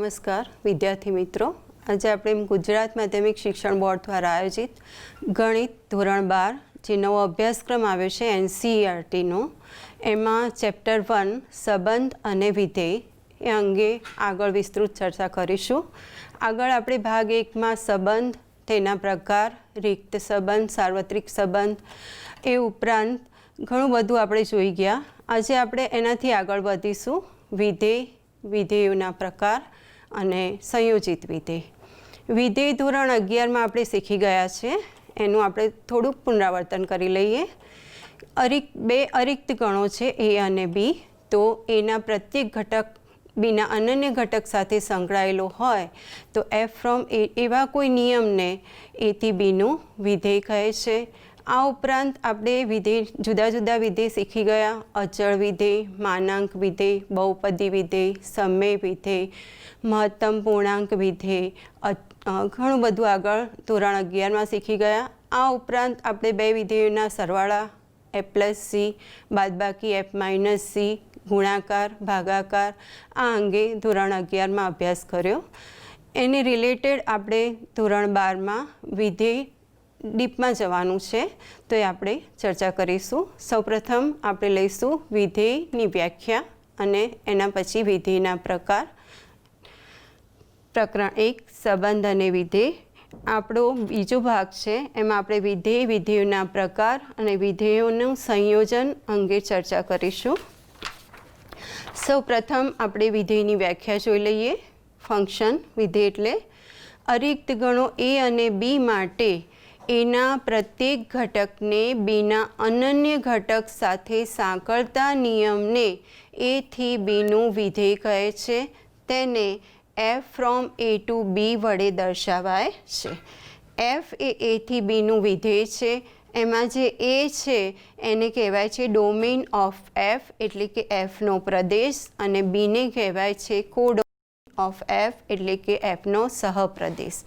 નમસ્કાર વિદ્યાર્થી મિત્રો, આજે આપણે ગુજરાત માધ્યમિક શિક્ષણ બોર્ડ દ્વારા આયોજિત ગણિત ધોરણ 12 જે નવો અભ્યાસક્રમ આવ્યો છે NCERTનો, એમાં ચેપ્ટર 1 સંબંધ અને વિધેય એ અંગે આગળ વિસ્તૃત ચર્ચા કરીશું. આગળ આપણે ભાગ 1માં સંબંધ, તેના પ્રકાર, રિક્ત સંબંધ, સાર્વત્રિક સંબંધ એ ઉપરાંત ઘણું બધું આપણે જોઈ ગયા. આજે આપણે એનાથી આગળ વધીશું વિધેય, વિધેયોના પ્રકાર અને સંયોજિત વિધેય. વિધેય ધોરણ 11માં આપણે શીખી ગયા છે, એનું આપણે થોડુંક પુનરાવર્તન કરી લઈએ. બે અરિક્ત ગણો છે A અને B, તો એના પ્રત્યેક ઘટક બીના અનન્ય ઘટક સાથે સંકળાયેલો હોય તો F ફ્રોમ A એવા કોઈ નિયમને A થી Bનું વિધેય કહે છે. આ ઉપરાંત આપણે વિધેય, જુદા જુદા વિધેય શીખી ગયા. અચળ વિધેય, માનાંક વિધેય, બહુપદી વિધેય, સમય વિધેય, મહત્તમ પૂર્ણાંક વિધેય, ઘણું બધું આગળ ધોરણ 11માં શીખી ગયા. આ ઉપરાંત આપણે બે વિધેયોના સરવાળા F+C, બાદબાકી F-C, ગુણાકાર, ભાગાકાર આ અંગે ધોરણ 11માં અભ્યાસ કર્યો. એને રિલેટેડ આપણે ધોરણ 12માં વિધેય ડીપમાં જવાનું છે, તો એ આપણે ચર્ચા કરીશું. સૌપ્રથમ આપણે લઈશું વિધેયની વ્યાખ્યા અને એના પછી વિધેયના પ્રકાર. પ્રકરણ 1 સંબંધ અને વિધેય આપણો બીજો ભાગ છે, એમાં આપણે વિધેય, વિધેયોના પ્રકાર અને વિધેયોનું સંયોજન અંગે ચર્ચા કરીશું. સૌપ્રથમ આપણે વિધેયની વ્યાખ્યા જોઈ લઈએ. ફંક્શન વિધેય એટલે અરિક્ત ગણો A અને B માટે એના પ્રત્યેક ઘટકને Bના અનન્ય ઘટક સાથે સાંકળતા નિયમને A થી Bનું વિધેય કહે છે. તેને F from A to B વડે દર્શાવાય છે. F એ A થી Bનું વિધેય છે. એમાં જે A છે એને કહેવાય છે ડોમેઇન ઓફ F, એટલે કે Fનો પ્રદેશ, અને Bને કહેવાય છે કોડોમેઇન ઓફ F, એટલે કે Fનો સહપ્રદેશ.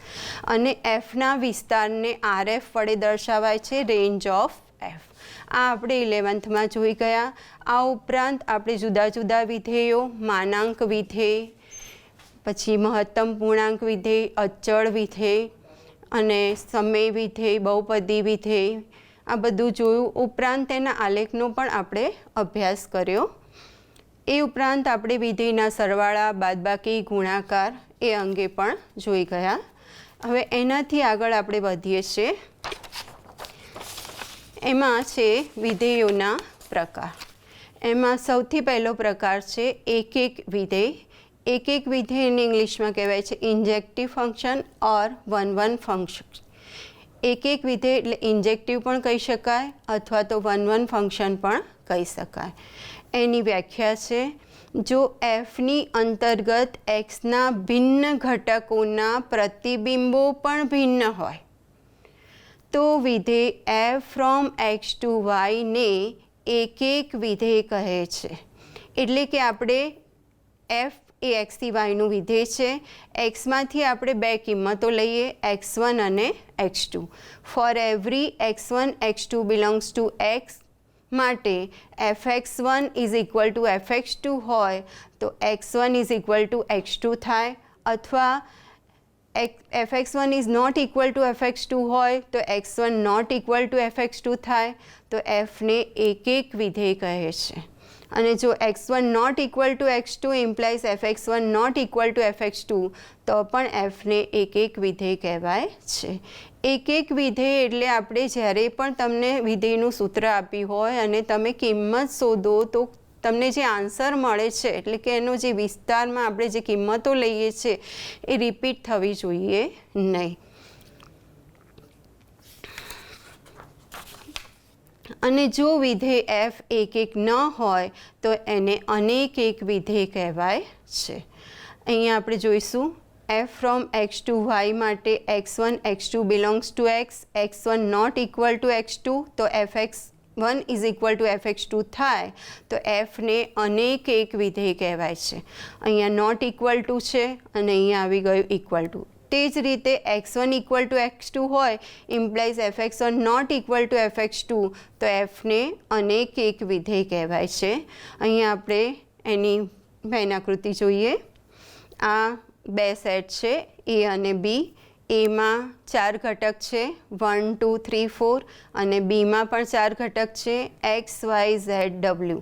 અને Fના વિસ્તારને RF વડે દર્શાવાય છે, રેન્જ ઓફ F. આ આપણે 11થમાં જોઈ ગયા. આ ઉપરાંત આપણે જુદા જુદા વિધેયો, માનાંક વિધેય, પછી મહત્તમ પૂર્ણાંક વિધેય, અચળ વિધેય અને સમય વિધેય, બહુપદી વિધેય આ બધું જોયું. ઉપરાંત તેના આલેખનો પણ આપણે અભ્યાસ કર્યો. એ ઉપરાંત આપણે વિધેયના સરવાળા, બાદબાકી, ગુણાકાર એ અંગે પણ જોઈ ગયા. હવે એનાથી આગળ આપણે વધીએ છીએ. એમાં છે વિધેયોના પ્રકાર. એમાં સૌથી પહેલો પ્રકાર છે એક એક વિધેય. એક એક વિધેયને ઇંગ્લિશમાં કહેવાય છે ઇન્જેક્ટિવ ફંક્શન ઓર વન ફંક્શન. એક એક વિધેય એટલે ઇન્જેક્ટિવ પણ કહી શકાય અથવા તો વન ફંક્શન પણ કહી શકાય. એની વ્યાખ્યા છે, જો Fની અંતર્ગત Xના ભિન્ન ઘટકોના પ્રતિબિંબો પણ ભિન્ન હોય તો વિધેય F from X to Y ને એક એક વિધેય કહે છે. એટલે કે આપણે F એ X થી Yનું વિધેય છે. Xમાંથી આપણે બે કિંમતો લઈએ, X1 અને X2. Four every X1, X2 belongs to X માટે Fx1 is equal to Fx2 હોય તો X1 is equal to X2 થાય, અથવા Fx1 is not equal to Fx2 હોય તો X1 not equal to Fx2 થાય. તો Fને એક એક વિધેય કહે છે. અને જો X1 not equal to X2 implies Fx1 not equal to Fx2 તો પણ Fને એક એક વિધેય કહેવાય છે. એક એક વિધેય એટલે આપણે જ્યારે પણ તમને વિધેયનું સૂત્ર આપ્યું હોય અને તમે કિંમત શોધો તો તમને જે આન્સર મળે છે, એટલે કે એનો જે વિસ્તારમાં આપણે જે કિંમતો લઈએ છીએ એ રિપીટ થવી જોઈએ નહીં. અને જો વિધેય F એક એક ન હોય તો એને અનેક એક વિધેય કહેવાય છે. અહીંયા આપણે જોઈશું F from X to Y માટે X1, X2 belongs to X, X1 not equal to X2 તો Fx1 is equal to Fx2 થાય તો Fને અનેક એક વિધેય કહેવાય છે. અહીંયા નોટ ઇક્વલ ટુ છે અને અહીંયા આવી ગયું ઇક્વલ ટુ. તે જ રીતે X1 ઇક્વલ ટુ X2 હોય implies Fx1 not equal to Fx2 તો Fને અનેક એક વિધેય કહેવાય છે. અહીંયા આપણે એની ભેનાકૃતિ જોઈએ. આ બે સેટ છે એ અને બી. એમાં 4 ઘટક છે 1 2 3 4 અને બીમાં પણ 4 ઘટક છે એક્સ વાય ઝેડ ડબલ્યુ.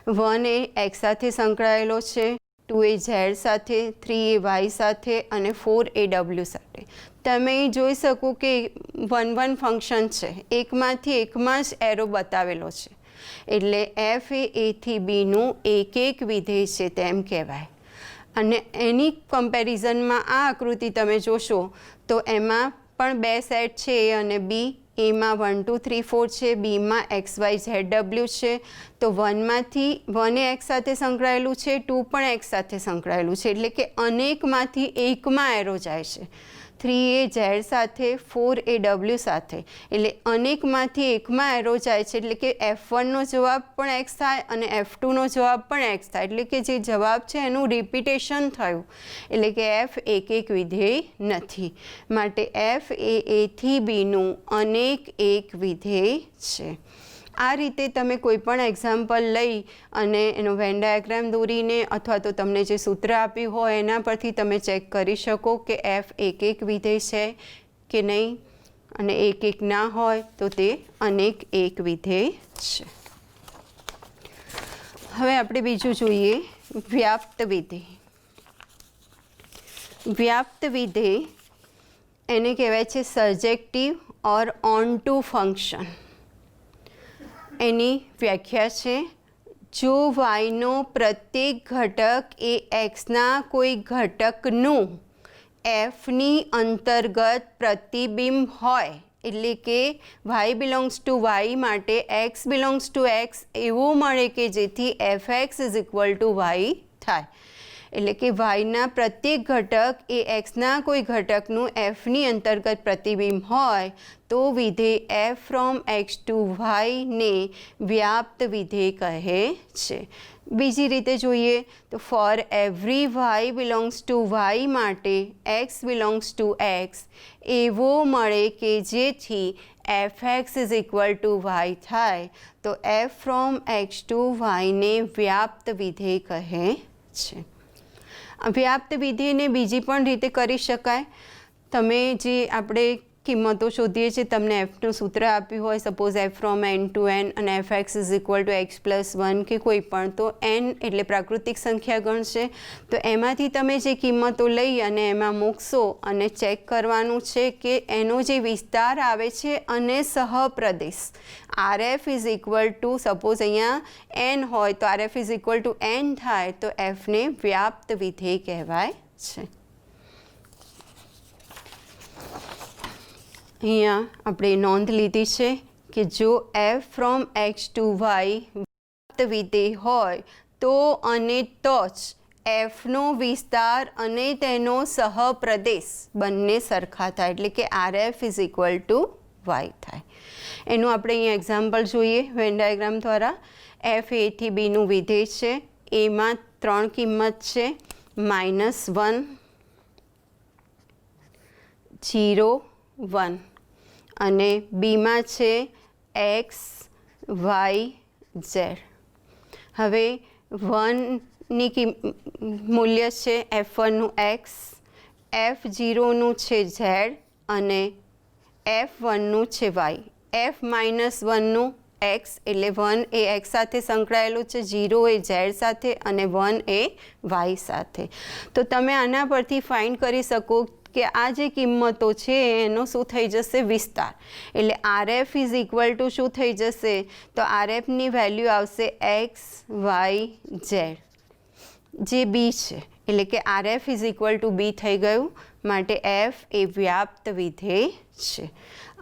1 એ એક્સ સાથે સંકળાયેલો છે, 2 એ ઝેડ સાથે, 3 એ વાય સાથે અને 4 એ ડબલ્યુ સાથે. તમે જોઈ શકો કે 1 1 ફંક્શન છે, એકમાંથી એકમાં જ એરો બતાવેલો છે, એટલે એફ એ એથી બીનું એક વિધેય છે તેમ કહેવાય. અને એની કમ્પેરિઝનમાં આ આકૃતિ તમે જોશો તો એમાં પણ બે સેટ છે એ અને બી. એમાં 1 2 3 4 છે, બીમાં એક્સ વાય ઝેડ ડબલ્યુ છે. તો 1માંથી 1 એ એક્સ સાથે સંકળાયેલું છે, 2 પણ એક્સ સાથે સંકળાયેલું છે, એટલે કે અનેકમાંથી એકમાં એરો જાય છે. 3 એ ઝેડ સાથે, 4 એ ડબલ્યુ સાથે, એટલે અનેકમાંથી એકમાં એરો જાય છે, એટલે કે F1નો જવાબ પણ એક્સ થાય અને F2નો જવાબ પણ એક્સ થાય, એટલે કે જે જવાબ છે એનું રિપીટેશન થયું, એટલે કે એફ એક વિધેય નથી. માટે એફ એ એથી બીનું એક વિધેય છે. આ રીતે તમે કોઈ પણ એક્ઝામ્પલ લઈ અને એનો વેન ડાયાગ્રામ દોરીને અથવા તો તમને જે સૂત્ર આપ્યું હોય એના પરથી તમે ચેક કરી શકો કે એફ એક વિધેય છે કે નહીં, અને એક ના હોય તો તે એક વિધેય છે. હવે આપણે બીજું જોઈએ વ્યાપ્ત વિધેય. વ્યાપ્ત વિધેય એને કહેવાય છે સર્જેક્ટિવ ઓર ઓન ટુ ફંક્શન. એની વ્યાખ્યા છે, જો વાયનો પ્રત્યેક ઘટક એ એક્સના કોઈ ઘટકનું એફની અંતર્ગત પ્રતિબિંબ હોય, એટલે કે વાય બિલોંગ્સ ટુ વાય માટે એક્સ બિલોંગ્સ ટુ એક્સ એવું મળે કે જેથી F X is equal to Y થાય. એટલે કે વાયના પ્રત્યેક ઘટક એ એક્સના કોઈ ઘટકનું એફની અંતર્ગત પ્રતિબિંબ હોય તો વિધેય એફ ફ્રોમ એક્સ ટુ વાયને વ્યાપ્ત વિધેય કહે છે. બીજી રીતે જોઈએ તો for every Y belongs to Y માટે એક્સ બિલોંગ્સ ટુ એક્સ એવો મળે કે જેથી F X is equal to Y થાય, તો એફ ફ્રોમ એક્સ ટુ વાયને વ્યાપ્ત વિધેય કહે છે. વ્યાપ્ત વિધેયને બીજી પણ રીતે કરી શકાય. તમે જે આપણે કિંમતો શોધીએ છીએ, તમને એફનું સૂત્ર આપ્યું હોય, suppose F from N to N અને F X is equal to X plus 1 કે કોઈ પણ, તો એન એટલે પ્રાકૃતિક સંખ્યા ગણ છે, તો એમાંથી તમે જે કિંમતો લઈ અને એમાં મૂકશો અને ચેક કરવાનું છે કે એનો જે વિસ્તાર આવે છે અને સહપ્રદેશ R F is equal to, suppose અહીંયા એન હોય તો R F is equal to N થાય, તો એફને વ્યાપ્ત વિધેય કહેવાય છે. અહીંયા આપણે નોંધ લીધી છે કે જો F from X to Y વ્યાપ્ત વિધેય હોય તો અને તો જ એફનો વિસ્તાર અને તેનો સહપ્રદેશ બંને સરખા થાય, એટલે કે R F is equal to Y થાય. એનું આપણે અહીંયા એક્ઝામ્પલ જોઈએ વેન ડાયાગ્રામ દ્વારા. એફ એથી બીનું વિધેય છે, એમાં 3 કિંમત છે -1, 0, 1 અને બીમાં છે એક્સ વાય ઝેડ. હવે 1ની મૂલ્ય છે F1નું એક્સ, F0નું છે ઝેડ અને F1નું છે વાય. F-1નું એક્સ એટલે 1 એ એક્સ સાથે સંકળાયેલું છે, 0 એ ઝેડ સાથે અને 1 એ વાય સાથે. તો તમે આના પરથી ફાઇન્ડ કરી શકો કે આ જે કિંમતો છે એનો શું થઈ જશે વિસ્તાર, એટલે R F is equal to શું થઈ જશે, તો આર એફની વેલ્યુ આવશે એક્સ વાય ઝેડ જે બી છે, એટલે કે R F is equal to B થઈ ગયું. માટે એફ એ વ્યાપ્ત વિધેય છે.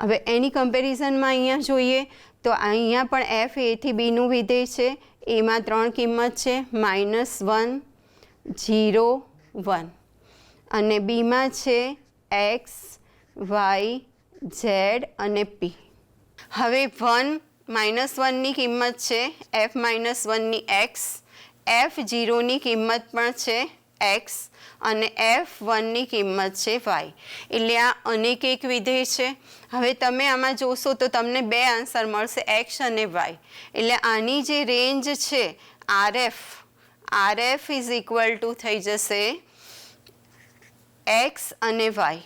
હવે એની કમ્પેરિઝનમાં અહીંયા જોઈએ તો અહીંયા પણ એફ એથી બીનું વિધેય છે, એમાં 3 કિંમત છે -1, 0, 1 અને બીમાં છે એક્સ વાય ઝેડ અને પી. હવે 1 -1ની કિંમત છે F-1ની એક્સ, F0ની કિંમત પણ છે એક્સ અને F1ની કિંમત છે વાય, એટલે આ એક વિધેય છે. હવે તમે આમાં જોશો તો તમને 2 આન્સર મળશે એક્સ અને વાય, એટલે આની જે રેન્જ છે R F is equal to થઈ જશે એક્સ અને Y,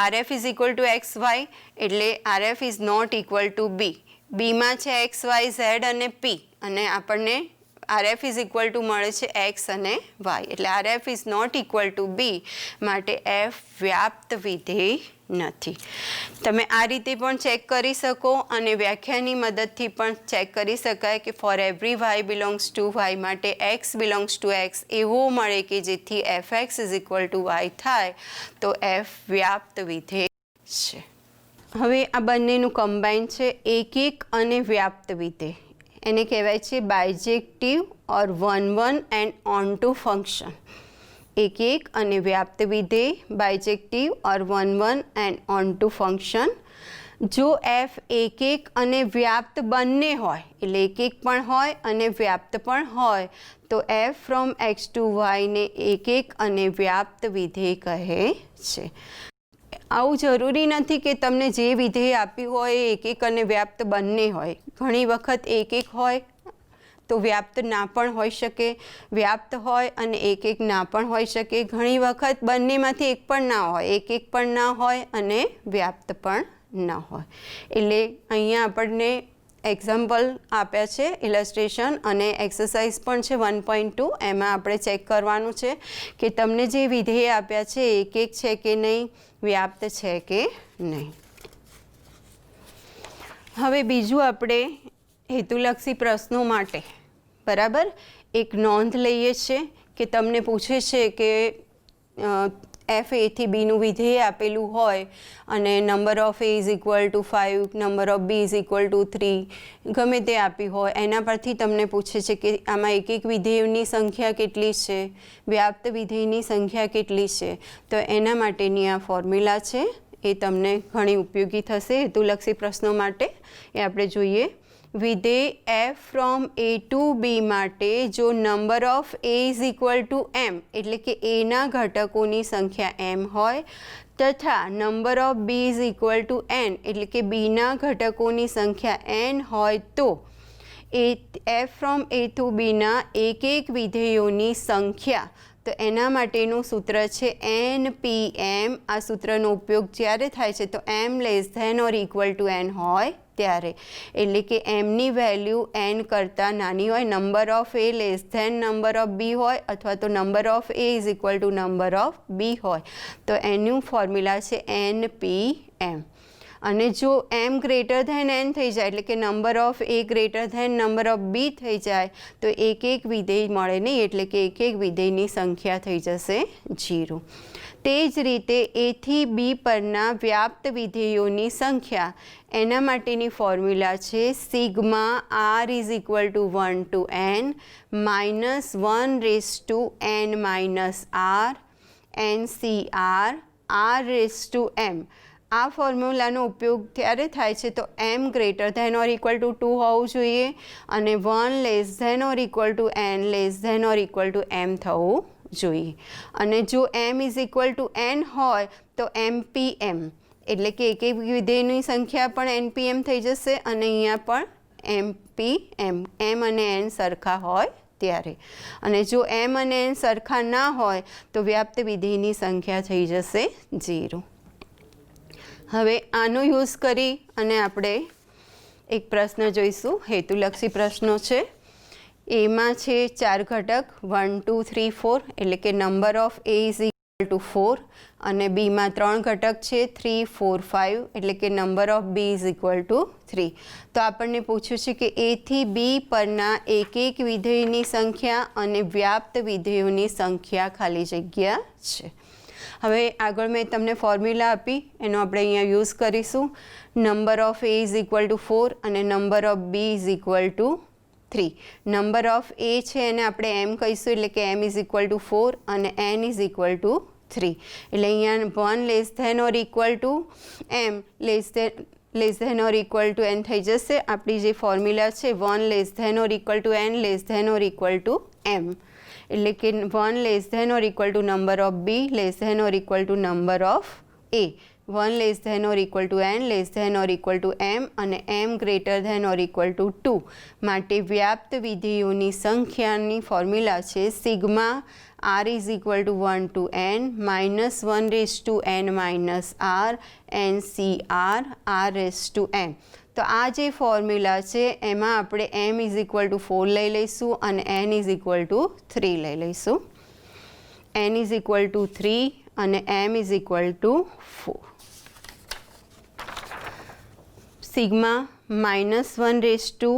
RF is equal to X Y એટલે RF is not equal to B. બીમાં છે એક્સ વાય ઝેડ અને પી અને આપણને RF ઇઝ ઇક્વલ ટુ મળે છે એક્સ અને વાય એટલે RF is not equal to B માટે એફ વ્યાપ્ત વિધેય નથી. તમે આ રીતે પણ ચેક કરી શકો અને વ્યાખ્યાની મદદથી પણ ચેક કરી શકાય કે for every Y belongs to Y માટે એક્સ બિલોંગ્સ ટુ એક્સ એવું મળે કે જેથી F X is equal to Y થાય તો એફ વ્યાપ્ત વિધેય છે. હવે આ બંનેનું કમ્બાઇન છે એક એક અને વ્યાપ્ત વિધેય. એને કહેવાય છે bijective or one and onto function. એક એક અને વ્યાપ્ત વિધેય, bijective or one and onto function. જો એફ એક એક અને વ્યાપ્ત બંને હોય એટલે એક એક પણ હોય અને વ્યાપ્ત પણ હોય તો એફ ફ્રોમ એક્સ ટુ વાયને એક એક અને વ્યાપ્ત વિધેય કહે છે. આવું જરૂરી નથી કે તમને જે વિધેય આપ્યું હોય એ એક એક અને વ્યાપ્ત બંને હોય. ઘણી વખત એક એક હોય તો વ્યાપ્ત ના પણ હોઈ શકે, વ્યાપ્ત હોય અને એક એક ના પણ હોઈ શકે. ઘણી વખત બંનેમાંથી એક પણ ના હોય, એક એક પણ ના હોય અને વ્યાપ્ત પણ ના હોય. એટલે અહીંયા આપણને એક્ઝામ્પલ આપ્યા છે, ઇલસ્ટ્રેશન અને એક્સરસાઇઝ પણ છે 1.2. એમાં આપણે ચેક કરવાનું છે કે તમને જે વિધેય આપ્યા છે એક એક છે કે નહીં, વ્યાપ્ત છે કે નહીં. હવે બીજું આપણે હેતુલક્ષી પ્રશ્નો માટે બરાબર એક નોંધ લઈએ છીએ કે તમને પૂછે છે કે એફ એથી બીનું વિધેય આપેલું હોય અને number of A is equal to 5, number of B is equal to 3 ગમે તે આપી હોય એના પરથી તમને પૂછે છે કે આમાં એક એક વિધેયની સંખ્યા કેટલી છે, વ્યાપ્ત વિધેયની સંખ્યા કેટલી છે. તો એના માટેની આ ફોર્મ્યુલા છે, એ તમને ઘણી ઉપયોગી થશે હેતુલક્ષી પ્રશ્નો માટે. એ આપણે જોઈએ. વિધેય F from A to B માટે જો number of A is equal to M એટલે કે એના ઘટકોની સંખ્યા એમ હોય તથા number of B is equal to N એટલે કે બીના ઘટકોની સંખ્યા એન હોય તો એફ ફ્રોમ એ ટુ બીના એક એક વિધેયોની સંખ્યા. તો એના માટેનું સૂત્ર છે NPM. આ સૂત્રનો ઉપયોગ જ્યારે થાય છે તો m less than or equal to n હોય ત્યારે, એટલે કે એમની વેલ્યુ n કરતાં નાની હોય, number of A less than number of B હોય અથવા તો number of A is equal to number of B હોય. તો એનું ફોર્મ્યુલા છે NPM. અને જો m ગ્રેટર ધેન n થઈ જાય એટલે કે number of A greater than number of B થઈ જાય તો એક એક વિધેય મળે નહીં એટલે કે એક એક વિધેયની સંખ્યા થઈ જશે 0. તે જ રીતે એથી બી પરના વ્યાપ્ત વિધેયોની સંખ્યા એના માટેની ફોર્મ્યુલા છે sigma r is equal to 1 to n minus 1 raise to n minus r NCR r raise to m. આ ફોર્મ્યુલાનો ઉપયોગ ત્યારે થાય છે તો m greater than or equal to 2 હોવું જોઈએ અને 1 less than or equal to n less than or equal to m થવું જોઈએ. અને જો m is equal to n હોય તો MPM એટલે કે એક એક વિધેયની સંખ્યા પણ NPM થઈ જશે અને અહીંયા પણ MPM, m અને n સરખા હોય ત્યારે. અને જો m અને n સરખા ના હોય તો વ્યાપ્ત વિધેયની સંખ્યા થઈ જશે 0. હવે આનો યુઝ કરી અને આપણે એક પ્રશ્ન જોઈશું. હેતુલક્ષી પ્રશ્નો છે. એમાં છે 4 ઘટક 1, 2, 3, 4 એટલે કે number of A is equal to 4 અને બીમાં 3 ઘટક છે 3, 4, 5 એટલે કે number of B is equal to 3. તો આપણને પૂછ્યું છે કે એથી બી પરના એક એક વિધેયની સંખ્યા અને વ્યાપ્ત વિધેયોની સંખ્યા ખાલી જગ્યા છે. હવે આગળ મેં તમને ફોર્મ્યુલા આપી એનો આપણે અહીંયા યુઝ કરીશું. Number of A is equal to 4 અને number of B is equal to 3. Number of A છે એને આપણે એમ કહીશું એટલે કે m ઇઝ ઇક્વલ ટુ 4 અને n ઇઝ ઇક્વલ ટુ 3. એટલે અહીંયા 1 less than or equal to m less than or equal to n થઈ જશે. આપણી જે ફોર્મ્યુલા છે 1 less than or equal to n less than or equal to m એટલે કે 1 less than or equal to number of B less than or equal to number of A, 1 less than or equal to n less than or equal to m અને m greater than or equal to 2 માટે વ્યાપ્ત વિધેયોની સંખ્યાની formula છે sigma r is equal to 1 to n minus 1 raised to n minus r NCR r raised to m. તો આ જે formula છે એમાં આપણે m ઇઝ ઇક્વલ ટુ 4 લઈ લઈશું અને n ઇઝ ઇક્વલ ટુ 3 લઈ લઈશું. n ઇઝ ઇક્વલ ટુ 3 અને m is equal to 4. Sigma minus 1 raise to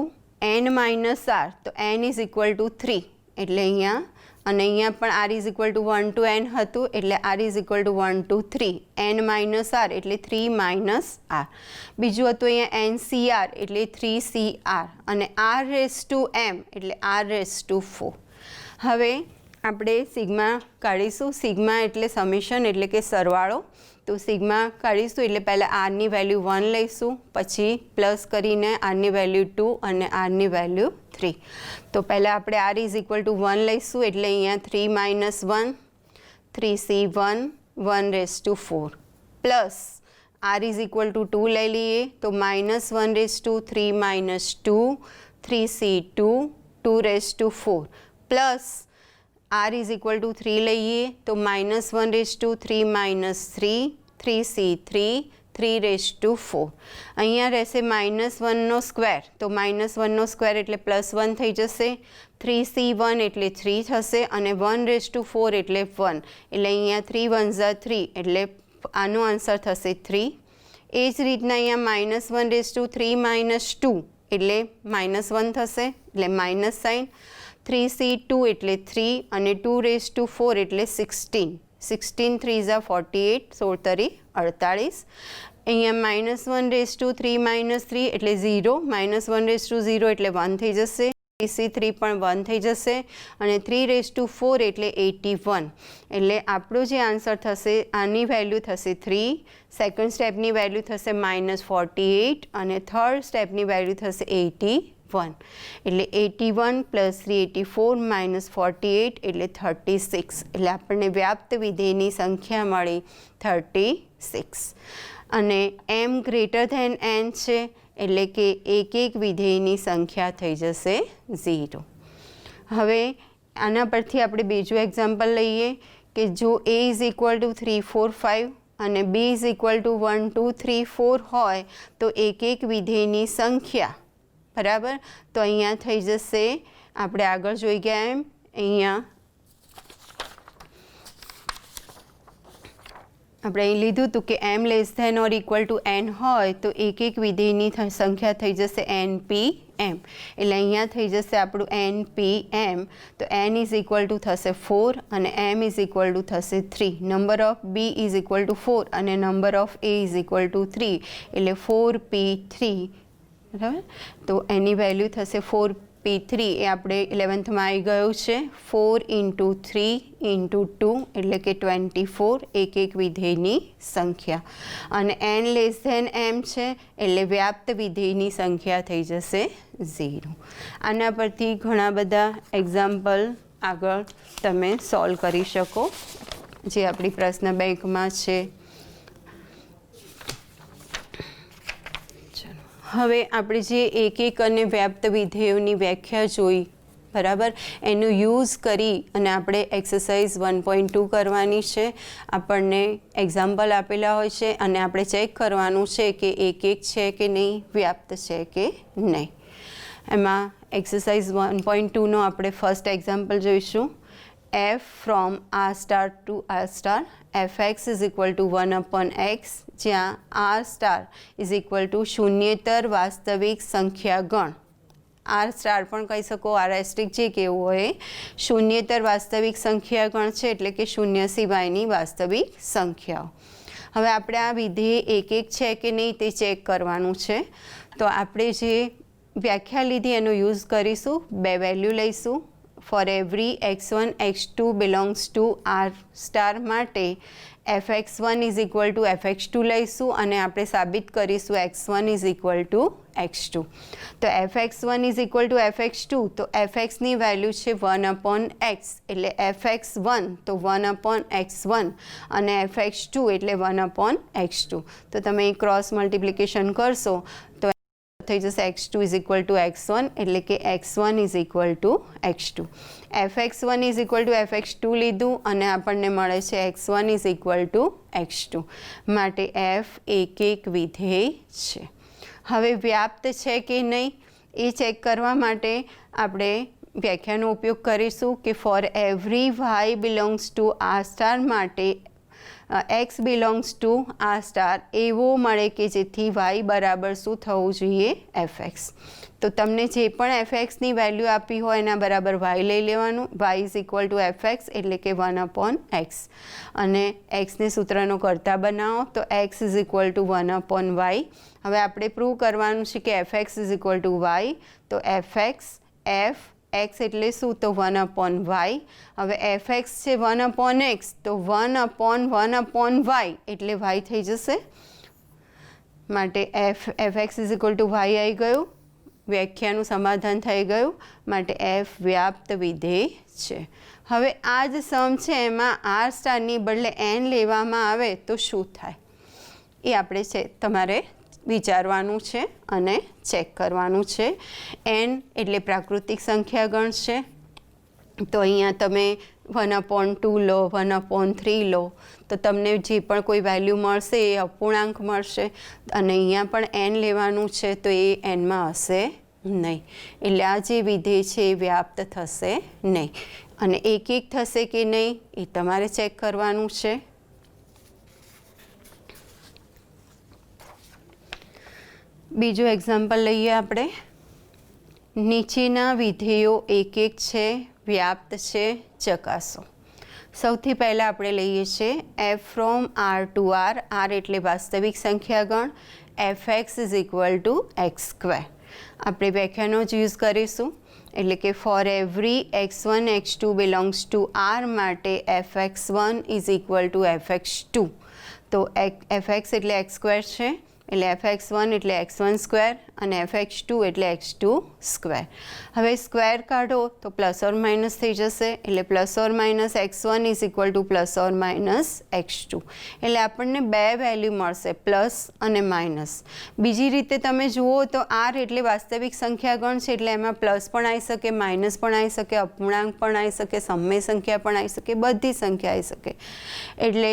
n minus r, તો n ઇઝ ઇક્વલ ટુ 3 એટલે અહીંયા, અને અહીંયા પણ r is equal to 1 to n હતું એટલે r is equal to 1 to 3, n minus r એટલે 3 માઇનસ r. બીજું હતું અહીંયા NCR એટલે 3CR અને r રેઝ ટુ m એટલે r રેઝ ટુ 4. હવે આપણે સિગ્મા કાઢીશું. સિગ્મા એટલે સમેશન એટલે કે સરવાળો. તો સિગ્મા કાઢીશું એટલે પહેલાં આરની વેલ્યુ 1 લઈશું, પછી પ્લસ કરીને આરની વેલ્યુ 2 અને આરની વેલ્યુ 3. તો પહેલાં આપણે r ઇઝ ઇક્વલ ટુ 1 લઈશું એટલે અહીંયા 3 minus 1 3C1 1 raise to 4 plus r is equal to 2 લઈ લઈએ તો minus 1 raise to 3 minus 2 3C2 2 raise to 4 plus r is equal to 3 લઈએ તો minus 1 raise to 3 minus 3 3C3 3 raise to 4. અહીંયા રહેશે માઇનસ 1નો સ્ક્વેર, તો માઇનસ 1નો સ્ક્વેર એટલે પ્લસ 1 થઈ જશે. 3C1 એટલે 3 થશે અને 1 રેઝ ટુ 4 એટલે 1 એટલે અહીંયા 3 1 ઝા 3 એટલે આનો આન્સર થશે 3. એ જ રીતના અહીંયા માઇનસ 1 રેઝ ટુ 3 માઇનસ 2 એટલે માઇનસ 1 થશે એટલે માઇનસ સાઇન. 3C2 એટલે 3 અને 2 રેઝ ટુ 4 એટલે 16 16 3 ઝા 48 16 તરી 48. અહીંયા માઇનસ 1 રેઝ ટુ 3 માઇનસ 3 એટલે 0 માઇનસ 1 રેઝ ટુ 0 એટલે 1 થઈ જશે. C3 પણ 1 થઈ જશે અને 3 રેઝ ટુ 4 એટલે 81 એટલે આપણો જે આન્સર થશે આની વેલ્યુ થશે 3, સેકન્ડ સ્ટેપની વેલ્યુ થશે -48 અને થર્ડ સ્ટેપની વેલ્યુ થશે 81 એટલે 81 પ્લસ 384 માઇનસ 48 એટલે 36 એટલે આપણને વ્યાપ્ત વિધેયની સંખ્યા મળી 36 અને m ગ્રેટર ધેન n છે એટલે કે એક એક વિધેયની સંખ્યા થઈ જશે 0. હવે આના પરથી આપણે બીજું એક્ઝામ્પલ લઈએ કે જો a ઇઝ ઇક્વલ ટુ 3 4 5 અને b ઇઝ ઇક્વલ ટુ 1 2 3 4 હોય તો એક એક વિધેયની સંખ્યા બરાબર. તો અહીંયા થઈ જશે આપણે આગળ જોઈ ગયા એમ અહીંયા આપણે અહીં લીધું હતું કે m less than or equal to n હોય તો એક એક વિધેયની સંખ્યા થઈ જશે NPM એટલે અહીંયા થઈ જશે આપણું NPM. તો n ઇઝ ઇક્વલ ટુ થશે 4 અને m ઇઝ ઇક્વલ ટુ થશે 3. Number of b is equal to 4 અને number of a is equal to 3 એટલે 4p3 બરાબર. તો એની વેલ્યુ થશે 4p3 એ આપણે 11thમાં આવી ગયું છે. 4 × 3 × 2 એટલે કે 24 એક એક વિધેયની સંખ્યા અને n લેસ ધેન m છે એટલે વ્યાપ્ત વિધેયની સંખ્યા થઈ જશે 0. આના પરથી ઘણા બધા એક્ઝામ્પલ આગળ તમે સોલ્વ કરી શકો જે આપણી પ્રશ્ન બેંકમાં છે. હવે આપણે જે એક એક અને વ્યાપ્ત વિધેયોની વ્યાખ્યા જોઈ બરાબર એનું યુઝ કરી અને આપણે એક્સરસાઇઝ 1.2 કરવાની છે. આપણને એક્ઝામ્પલ આપેલા હોય છે અને આપણે ચેક કરવાનું છે કે એક એક છે કે નહીં, વ્યાપ્ત છે કે નહીં. એમાં એક્સરસાઇઝ 1.2નો આપણે ફર્સ્ટ એક્ઝામ્પલ જોઈશું. f from r star to r star fx is equal to 1/x જ્યાં r star is equal to શૂન્યેતર વાસ્તવિક સંખ્યા ગણ. r સ્ટાર પણ કહી શકો, r એસ્ટ્રિક જે કેવું હોય શૂન્યેતર વાસ્તવિક સંખ્યા ગણ છે એટલે કે શૂન્ય સિવાયની વાસ્તવિક સંખ્યાઓ. હવે આપણે આ વિધેય એક એક છે કે નહીં તે ચેક કરવાનું છે. તો આપણે જે વ્યાખ્યા લીધી એનો યુઝ કરીશું. બે વેલ્યુ લઈશું. For every x1 x2 belongs to r star માટે fx1 is equal to fx2 લઈશું અને આપણે સાબિત કરીશું x1 is equal to x2. તો fx1 is equal to fx2 તો fxની વેલ્યુ છે 1/x એટલે fx1 તો 1/x1 અને fx2 એટલે 1/x2. તો તમે ક્રોસ મલ્ટિપ્લિકેશન કરશો તો થઈ જશે x2 is equal two x1 એટલે કે x1 is equal to x2. fx1 is equal to fx2 લીધું અને આપણને મળે છે x1 is equal to x2. માટે f એક વિધેય છે. હવે વ્યાપ્ત છે કે નહીં એ ચેક કરવા માટે આપણે વ્યાખ્યાનો ઉપયોગ કરીશું કે for every y belongs to R star માટે x belongs to R star એવો મળે કે જેથી y બરાબર શું થવું જોઈએ fx. તો તમને જે પણ fxની વેલ્યુ આપી હોય એના બરાબર y લઈ લેવાનું. y is equal two fx એટલે કે 1/x અને xને સૂત્રનો કરતા બનાવો તો x is equal two 1/y. હવે આપણે પ્રૂવ કરવાનું છે કે fx is equal two y તો fx x એટલે શું તો 1/y. હવે fx છે 1/x તો 1/1/y એટલે y થઈ જશે. માટે fx is equal two y આવી ગયું. વ્યાખ્યાનું સમાધાન થઈ ગયું. માટે f વ્યાપ્ત વિધેય છે. હવે આ જ સમ છે એમાં આર સ્ટારની બદલે n લેવામાં આવે તો શું થાય એ આપણે છે તમારે વિચારવાનું છે અને ચેક કરવાનું છે. n એટલે પ્રાકૃતિક સંખ્યા ગણ છે તો અહીંયા તમે 1/2 લો 1/3 લો તો તમને જે પણ કોઈ વેલ્યુ મળશે એ અપૂર્ણાંક મળશે અને અહીંયા પણ n લેવાનું છે તો એ nમાં હશે નહીં. એટલે આ જે વિધેય છે એ વ્યાપ્ત થશે નહીં. અને એક થશે કે નહીં એ તમારે ચેક કરવાનું છે. બીજું એક્ઝામ્પલ લઈએ આપણે. નીચેના વિધેયો એક છે વ્યાપ્ત છે ચકાસો. સૌથી પહેલાં આપણે લઈએ છીએ f from r to r. r એટલે વાસ્તવિક સંખ્યાગણ. fx is equal to x². આપણે વ્યાખ્યાનો જ યુઝ કરીશું એટલે કે for every x1 x2 belongs to r માટે fx1 is equal to fx2. તો fx એટલે x² છે એટલે fx1 એટલે x1² અને fx2 એટલે x2². હવે સ્ક્વેર કાઢો તો પ્લસ ઓર માઇનસ થઈ જશે એટલે plus or minus x1 is equal two plus or minus x2. એટલે આપણને બે વેલ્યુ મળશે પ્લસ અને માઇનસ. બીજી રીતે તમે જુઓ તો r એટલે વાસ્તવિક સંખ્યાગણ છે એટલે એમાં પ્લસ પણ આવી શકે માઇનસ પણ આવી શકે અપૂર્ણાંક પણ આવી શકે સમય સંખ્યા પણ આવી શકે બધી સંખ્યા આવી શકે. એટલે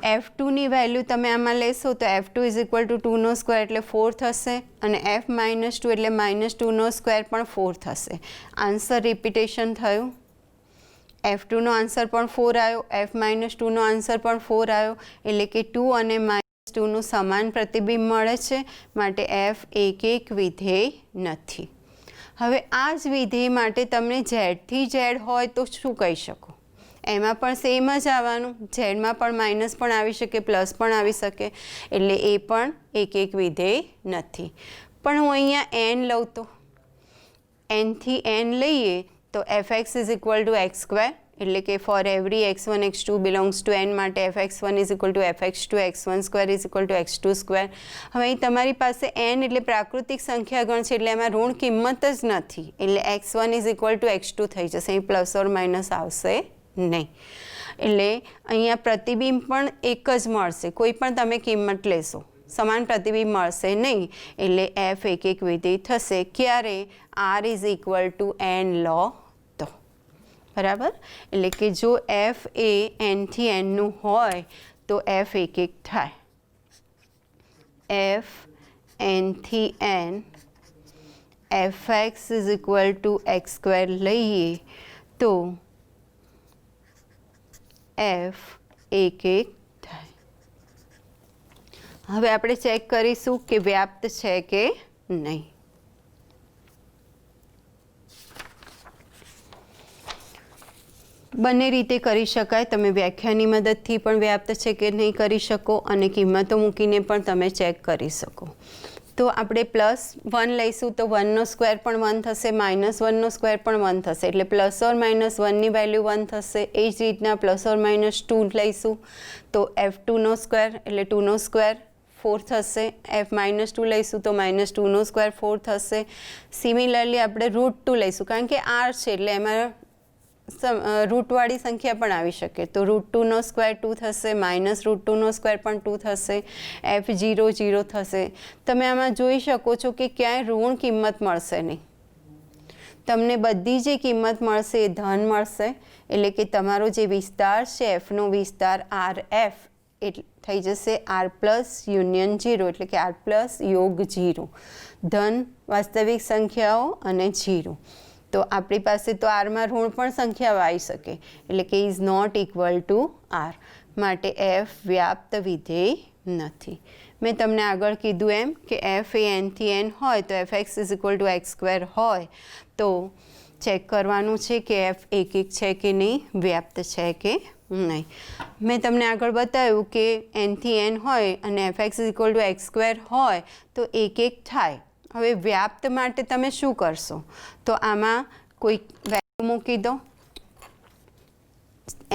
f2ની વેલ્યુ તમે આમાં લેશો તો f2 ઇઝ ઇક્વલ ટુ 2² એટલે 4 થશે અને f-2 એટલે -2² પણ 4 થશે. આન્સર રિપીટેશન થયું. f2નો આન્સર પણ 4 આવ્યો f-2નો આન્સર પણ 4 આવ્યો એટલે કે 2 અને -2નું સમાન પ્રતિબિંબ મળે છે. માટે f એક વિધેય નથી. હવે આ જ વિધેય માટે તમને z થી z હોય તો શું કહી શકો? એમાં પણ સેમ જ આવવાનું. ઝેડમાં પણ માઇનસ પણ આવી શકે પ્લસ પણ આવી શકે એટલે એ પણ એક વિધેય નથી. પણ હું અહીંયા n લઉં તો n થી n લઈએ તો fx is equal to x² એટલે કે for every x1 x2 belongs two n માટે fx1 is equal to fx2 x1² is equal two x2². હવે અહીં તમારી પાસે n એટલે પ્રાકૃતિક સંખ્યાગણ છે એટલે એમાં ઋણ કિંમત જ નથી એટલે x1 is equal to x2 થઈ જશે. અહીં પ્લસ ઓર માઇનસ આવશે નહીં. એટલે અહીંયા પ્રતિબિંબ પણ એક જ મળશે. કોઈ પણ તમે કિંમત લેશો સમાન પ્રતિબિંબ મળશે નહીં. એટલે f એક વિધેય થશે. ક્યારે? r is equal to n લો તો બરાબર. એટલે કે જો f એ n થી nનું હોય તો f એક થાય. f n થી n fx is equal to x² લઈએ તો f એક થાય. હવે આપણે ચેક કરીશું કે વ્યાપ્ત છે કે નહીં. બંને રીતે કરી શકાય. તમે વ્યાખ્યાની મદદથી પણ વ્યાપ્ત છે કે નહીં કરી શકો અને કિંમતો મૂકીને પણ તમે ચેક કરી શકો. તો આપણે +1 લઈશું તો 1નો સ્ક્વેર પણ 1 થશે -1નો સ્ક્વેર પણ 1 થશે એટલે પ્લસ ઓર માઇનસ 1ની વેલ્યુ 1 થશે. એ જ રીતના +2 લઈશું તો f2નો સ્ક્વેર એટલે 2નો સ્ક્વેર 4 થશે. f-2 લઈશું તો -2નો સ્ક્વેર 4 થશે. સિમિલરલી આપણે √2 લઈશું કારણ કે r છે એટલે એમાં રૂટવાળી સંખ્યા પણ આવી શકે. તો √2નો સ્ક્વેર 2 થશે, -√2નો સ્ક્વેર પણ 2 થશે, f0 0 થશે. તમે આમાં જોઈ શકો છો કે ક્યાંય ઋણ કિંમત મળશે નહીં. તમને બધી જે કિંમત મળશે એ ધન મળશે. એટલે કે તમારો જે વિસ્તાર છે એફનો વિસ્તાર RF એ થઈ જશે R+ યુનિયન 0, એટલે કે R+ યોગ 0, ધન વાસ્તવિક સંખ્યાઓ અને 0. તો આપણી પાસે તો આરમાં ઋણ પણ સંખ્યાઓ આવી શકે, એટલે કે is not equal to R. માટે એફ વ્યાપ્ત વિધેય નથી. મેં તમને આગળ કીધું એમ કે એફ એ nથી n હોય તો fx = x² હોય તો ચેક કરવાનું છે કે એફ એકિક છે કે નહીં, વ્યાપ્ત છે કે નહીં. મેં તમને આગળ બતાવ્યું કે nથી n હોય અને fx = x² હોય તો એકિક થાય. હવે વ્યાપ્ત માટે તમે શું કરશો? તો આમાં કોઈ વેલ્યુ મૂકી દો.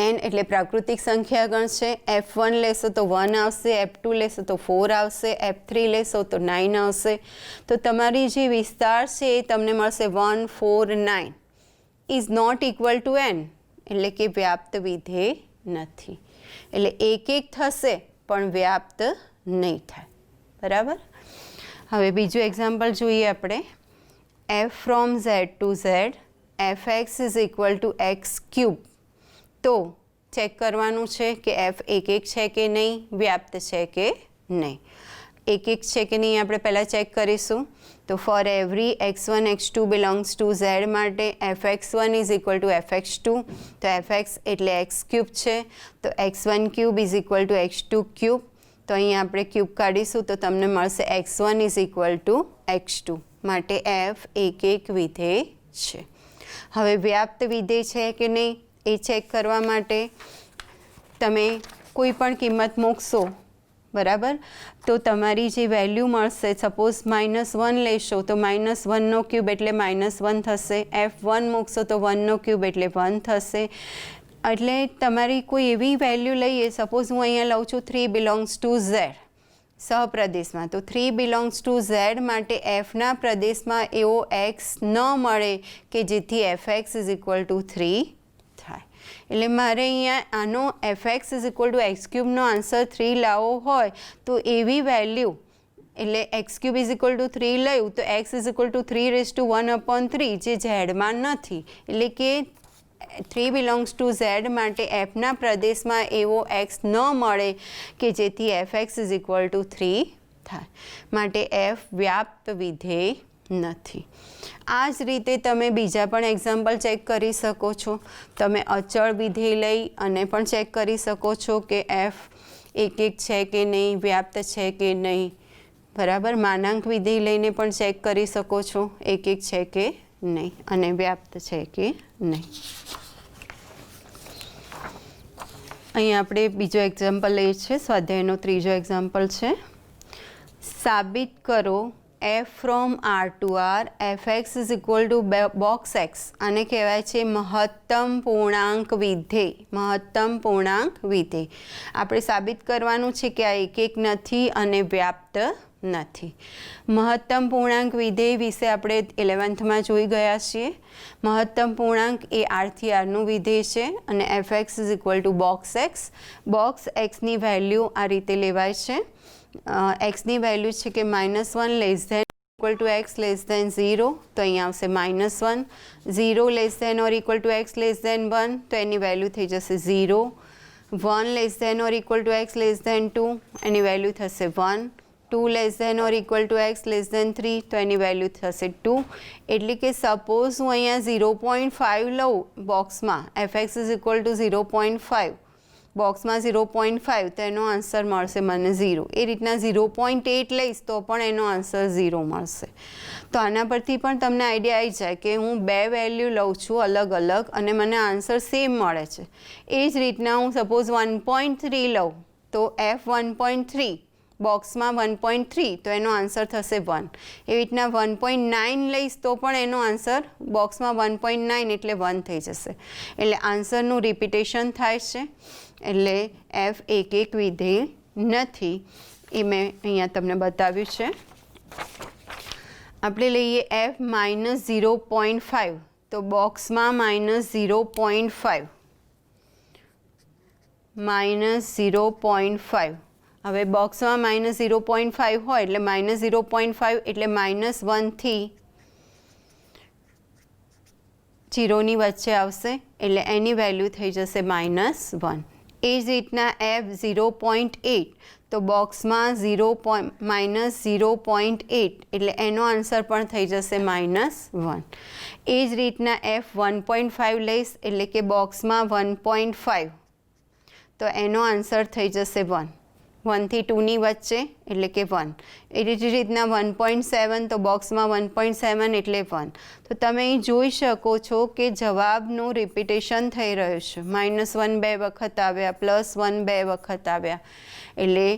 n એટલે પ્રાકૃતિક સંખ્યા ગણ છે. f1 લેશો તો 1 આવશે, f2 લેશો તો 4 આવશે, f3 લેશો તો 9 આવશે. તો તમારી જે વિસ્તાર છે એ તમને મળશે 1 4 9 is not equal to n, એટલે કે વ્યાપ્ત વિધેય નથી. એટલે એકિક થશે પણ વ્યાપ્ત નહીં થાય. બરાબર. હવે બીજું એક્ઝામ્પલ જોઈએ આપણે. f from z to z fx = x³. તો ચેક કરવાનું છે કે f એકિક છે કે નહીં, વ્યાપ્ત છે કે નહીં. એકિક છે કે નહીં આપણે પહેલાં ચેક કરીશું. તો for every x1 x2 belongs two z માટે fx1 = fx2. તો fx એટલે x³ છે, તો x1³ = x2³. તો અહીંયા આપણે ક્યુબ કાઢીશું તો તમને મળશે x1 = x2. માટે f એકિક વિધેય છે. હવે વ્યાપ્ત વિધેય છે કે નહીં એ ચેક કરવા માટે તમે કોઈ પણ કિંમત મૂકશો, બરાબર, તો તમારી જે વેલ્યુ મળશે, સપોઝ -1 લેશો તો -1નો ક્યુબ એટલે -1 થશે. f1 મૂકશો તો 1નો ક્યુબ એટલે 1 થશે. એટલે તમારી કોઈ એવી વેલ્યુ લઈએ, સપોઝ હું અહીંયા લઉં છું 3 બિલોંગ્સ ટુ z સહપ્રદેશમાં. તો 3 બિલોંગ્સ ટુ z માટે ફના પ્રદેશમાં એવો x ન મળે કે જેથી fx = 3 થાય. એટલે મારે અહીંયા આનો fx = x³ નો આન્સર 3 લાવવો હોય તો એવી વેલ્યુ, એટલે x³ = 3 લઉં તો x = 3⁻1/3 જે ઝેડમાં નથી. એટલે કે 3 બિલોંગ્સ ટુ z માટે fના પ્રદેશમાં એવો x ન મળે કે જેથી fx = 3 થાય. માટે f વ્યાપ્ત વિધેય નથી. આ જ રીતે તમે બીજા પણ એક્ઝામ્પલ ચેક કરી શકો છો. તમે અચળ વિધેય લઈ અને પણ ચેક કરી શકો છો કે f એકિક છે કે નહીં, વ્યાપ્ત છે કે નહીં. બરાબર. માનાંક વિધેય લઈને પણ ચેક કરી શકો છો એકિક છે કે નહીં અને વ્યાપ્ત છે કે નહીં. અહીંયા આપણે બીજો એક્ઝામ્પલ લઈએ છીએ. સ્વાધ્યાયનો ત્રીજો એક્ઝામ્પલ છે. સાબિત કરો f from R to R fx = box x. આને કહેવાય છે મહત્તમ પૂર્ણાંક વિધેય. મહત્તમ પૂર્ણાંક વિધેય આપણે સાબિત કરવાનું છે કે આ એકિક નથી અને વ્યાપ્ત નથી. મહત્તમ પૂર્ણાંક વિધેય વિશે આપણે 11thમાં જોઈ ગયા છીએ. મહત્તમ પૂર્ણાંક એ R થી Rનું વિધેય છે અને fx = box x. બોક્સ xની વેલ્યુ આ રીતે લેવાય છે. xની વેલ્યુ છે કે -1 less than equal to x less than 0, તો અહીંયા આવશે -1. 0 less than or equal to x less than 1, તો એની વેલ્યુ થઈ જશે 0. 1 less than or equal to x less than 2, એની વેલ્યુ થશે 1. 2 less than or equal to x less than 3, તો એની વેલ્યુ થશે 2. એટલે કે સપોઝ હું અહીંયા 0.5 લઉં બોક્સમાં, fx = 0.5, બોક્સમાં 0.5, તો એનો આન્સર મળશે મને 0. એ રીતના 0.8 લઈશ તો પણ એનો આન્સર 0 મળશે. તો આના પરથી પણ તમને આઈડિયા આવી જાય કે હું બે વેલ્યુ લઉં છું અલગ અલગ અને મને આન્સર સેમ મળે છે. એ જ રીતના હું સપોઝ 1.3 લઉં તો f 1.3, બોક્સમાં 1.3, તો એનો આન્સર થશે 1. એવી રીતના 1.9 લઈશ તો પણ એનો આન્સર બોક્સમાં 1.9 એટલે 1 થઈ જશે. એટલે આન્સરનું રિપીટેશન થાય છે. એટલે f એકિક વિધેય નથી. એ મેં અહીંયા તમને બતાવ્યું છે. આપણે લઈએ f -0.5. તો બોક્સમાં -0.5 -0.5 હવે બોક્સમાં -0.5 હોય એટલે -0.5 એટલે -1 થી 0 ની વચ્ચે આવશે એટલે એની વેલ્યુ થઈ જશે -1. એ જ રીતના f 0.8 તો બોક્સમાં -0.8 એટલે એનો આન્સર પણ થઈ જશે -1. એ જ રીતના f 1.5 લઈશ એટલે કે બોક્સમાં 1.5 તો એનો આન્સર થઈ જશે 1. 1 થી 2 ની વચ્ચે એટલે કે 1. એ જ રીતના 1.7 તો બોક્સમાં 1.7 એટલે 1. તો તમે અહીં જોઈ શકો છો કે જવાબનું રિપીટેશન થઈ રહ્યું છે. -1 બે વખત આવ્યા, +1 બે વખત આવ્યા. એટલે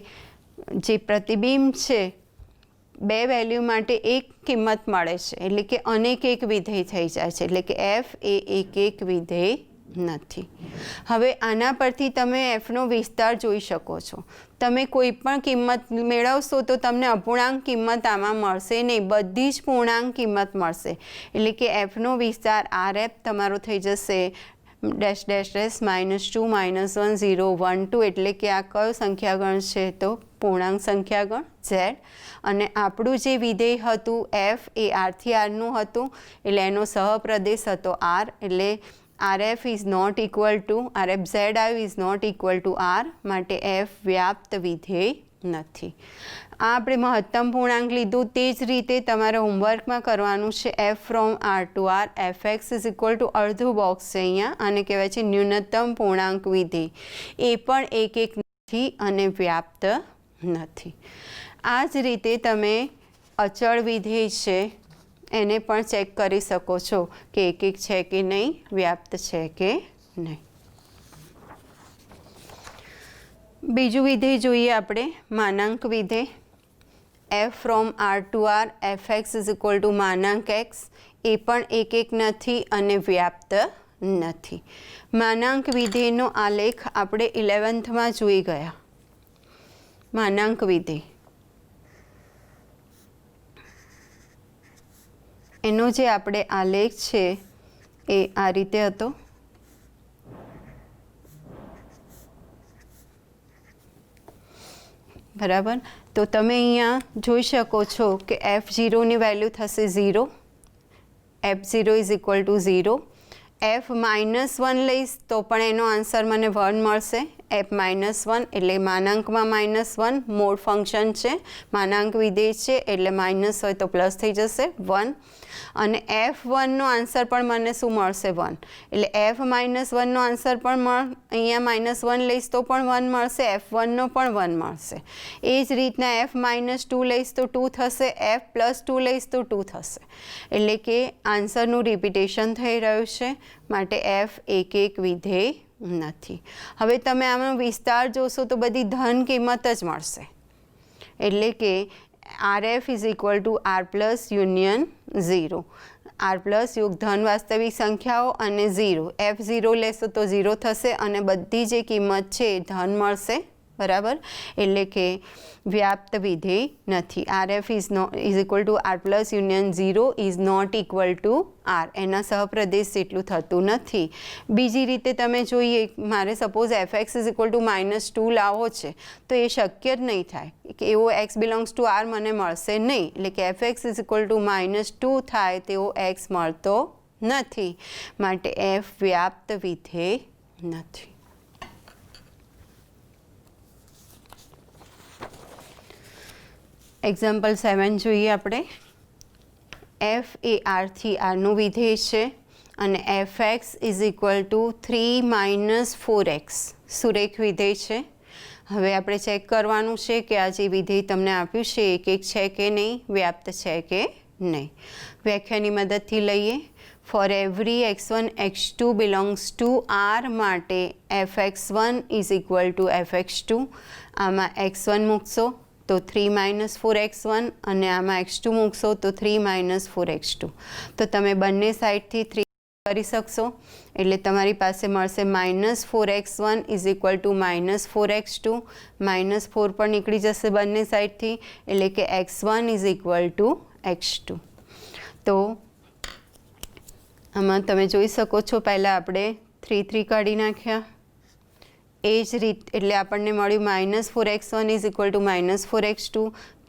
જે પ્રતિબિંબ છે બે વેલ્યુ માટે એક કિંમત મળે છે એટલે કે અનેક એક વિધેય થઈ જાય છે એટલે કે f એ એક વિધેય નથી. હવે આના પરથી તમે fનો વિસ્તાર જોઈ શકો છો. તમે કોઈ પણ કિંમત મેળવશો તો તમને અપૂર્ણાંક કિંમત આમાં મળશે નહીં, બધી જ પૂર્ણાંક કિંમત મળશે. એટલે કે fનો વિસ્તાર rf તમારો થઈ જશે -2 -1 0 1 2 એટલે કે આ કયો સંખ્યાગણ છે તો પૂર્ણાંક સંખ્યાગણ z. અને આપણું જે વિધેય હતું f એ rથી rનું હતું એટલે એનો સહપ્રદેશ હતો r એટલે rf is not equal to rfz આવ્યું is not equal to r માટે f વ્યાપ્ત વિધેય નથી. આ આપણે મહત્તમ પૂર્ણાંક લીધું. તે જ રીતે તમારે હોમવર્કમાં કરવાનું છે f from r to r fx is equal to અડધું બોક્સ છે અહીંયા આને કહેવાય છે ન્યૂનતમ પૂર્ણાંક વિધેય. એ પણ એક નથી અને વ્યાપ્ત નથી. આ જ રીતે તમે અચળ વિધેય છે એને પણ ચેક કરી શકો છો કે એક છે કે નહીં, વ્યાપ્ત છે કે નહીં. બીજું વિધેય જોઈએ આપણે, માનાંક વિધેય. f from r to r fx is equal to માનાંક x. એ પણ એક નથી અને વ્યાપ્ત નથી. માનાંક વિધેયનો આલેખ આપણે 11થમાં જોઈ ગયા. માનાંક વિધેય એનો જે આપણે આલેખ છે એ આ રીતે હતો. બરાબર. તો તમે અહીંયા જોઈ શકો છો કે f0ની વેલ્યુ થશે 0. f0 is equal to 0. f -1 લઈશ તો પણ એનો આન્સર મને 1 મળશે. f -1 એટલે માનાંકમાં -1 મોડ ફંક્શન છે, માનાંક વિધેય છે એટલે માઇનસ હોય તો પ્લસ થઈ જશે 1. અને f1નો આન્સર પણ મને શું મળશે 1. એટલે f -1નો આન્સર પણ અહીંયા -1 લઈશ તો પણ 1 મળશે, f1નો પણ 1 મળશે. એ જ રીતના f -2 લઈશ તો 2 થશે, f +2 લઈશ તો 2 થશે. એટલે કે આન્સરનું રિપીટેશન થઈ રહ્યું છે માટે f એક વિધેય નથી. હવે તમે આનો વિસ્તાર જોશો તો બધી ધન કિંમત જ મળશે. એટલે કે rf is equal to r plus union 0. r plus યોગ ધન વાસ્તવિક સંખ્યાઓ અને 0. f0 લેશો તો 0 થશે અને બધી જે કિંમત છે એ ધન મળશે. બરાબર. એટલે કે વ્યાપ્ત વિધેય નથી. rf is equal to r plus union 0 is not equal to r. એના સહપ્રદેશ જેટલું થતું નથી. બીજી રીતે તમે જોઈએ, મારે suppose fx is equal to -2 લાવવો છે તો એ શક્ય જ નહીં થાય કે એવો x બિલોંગ્સ ટુ r મને મળશે નહીં. એટલે કે fx ઇઝ ઇક્વલ ટુ -2 થાય તેવો x મળતો નથી માટે f વ્યાપ્ત વિધેય નથી. એક્ઝામ્પલ 7 જોઈએ આપણે. f એ rથી rનું વિધેય છે અને fx is equal to 3 - 4x સુરેખ વિધેય છે. હવે આપણે ચેક કરવાનું છે કે આ જે વિધેય તમને આપ્યું છે એક છે કે નહીં, વ્યાપ્ત છે કે નહીં. વ્યાખ્યાની મદદથી લઈએ. Four every x1 x2 belongs to r માટે fx1 is equal to fx2. આમાં x1 મૂકશો તો 3 - 4x1 અને આમાં x2 મૂકશો તો 3 - 4x2. તો તમે બંને સાઈડથી 3 કરી શકશો એટલે તમારી પાસે મળશે -4x1 is equal two -4x2. -4 પણ નીકળી જશે બંને સાઈડથી એટલે કે x1 is equal to x2. તો આમાં તમે જોઈ શકો છો પહેલાં આપણે 3 3 કાઢી નાખ્યા. એ જ રીત એટલે આપણને મળ્યું -4x1 is equal two -4x2.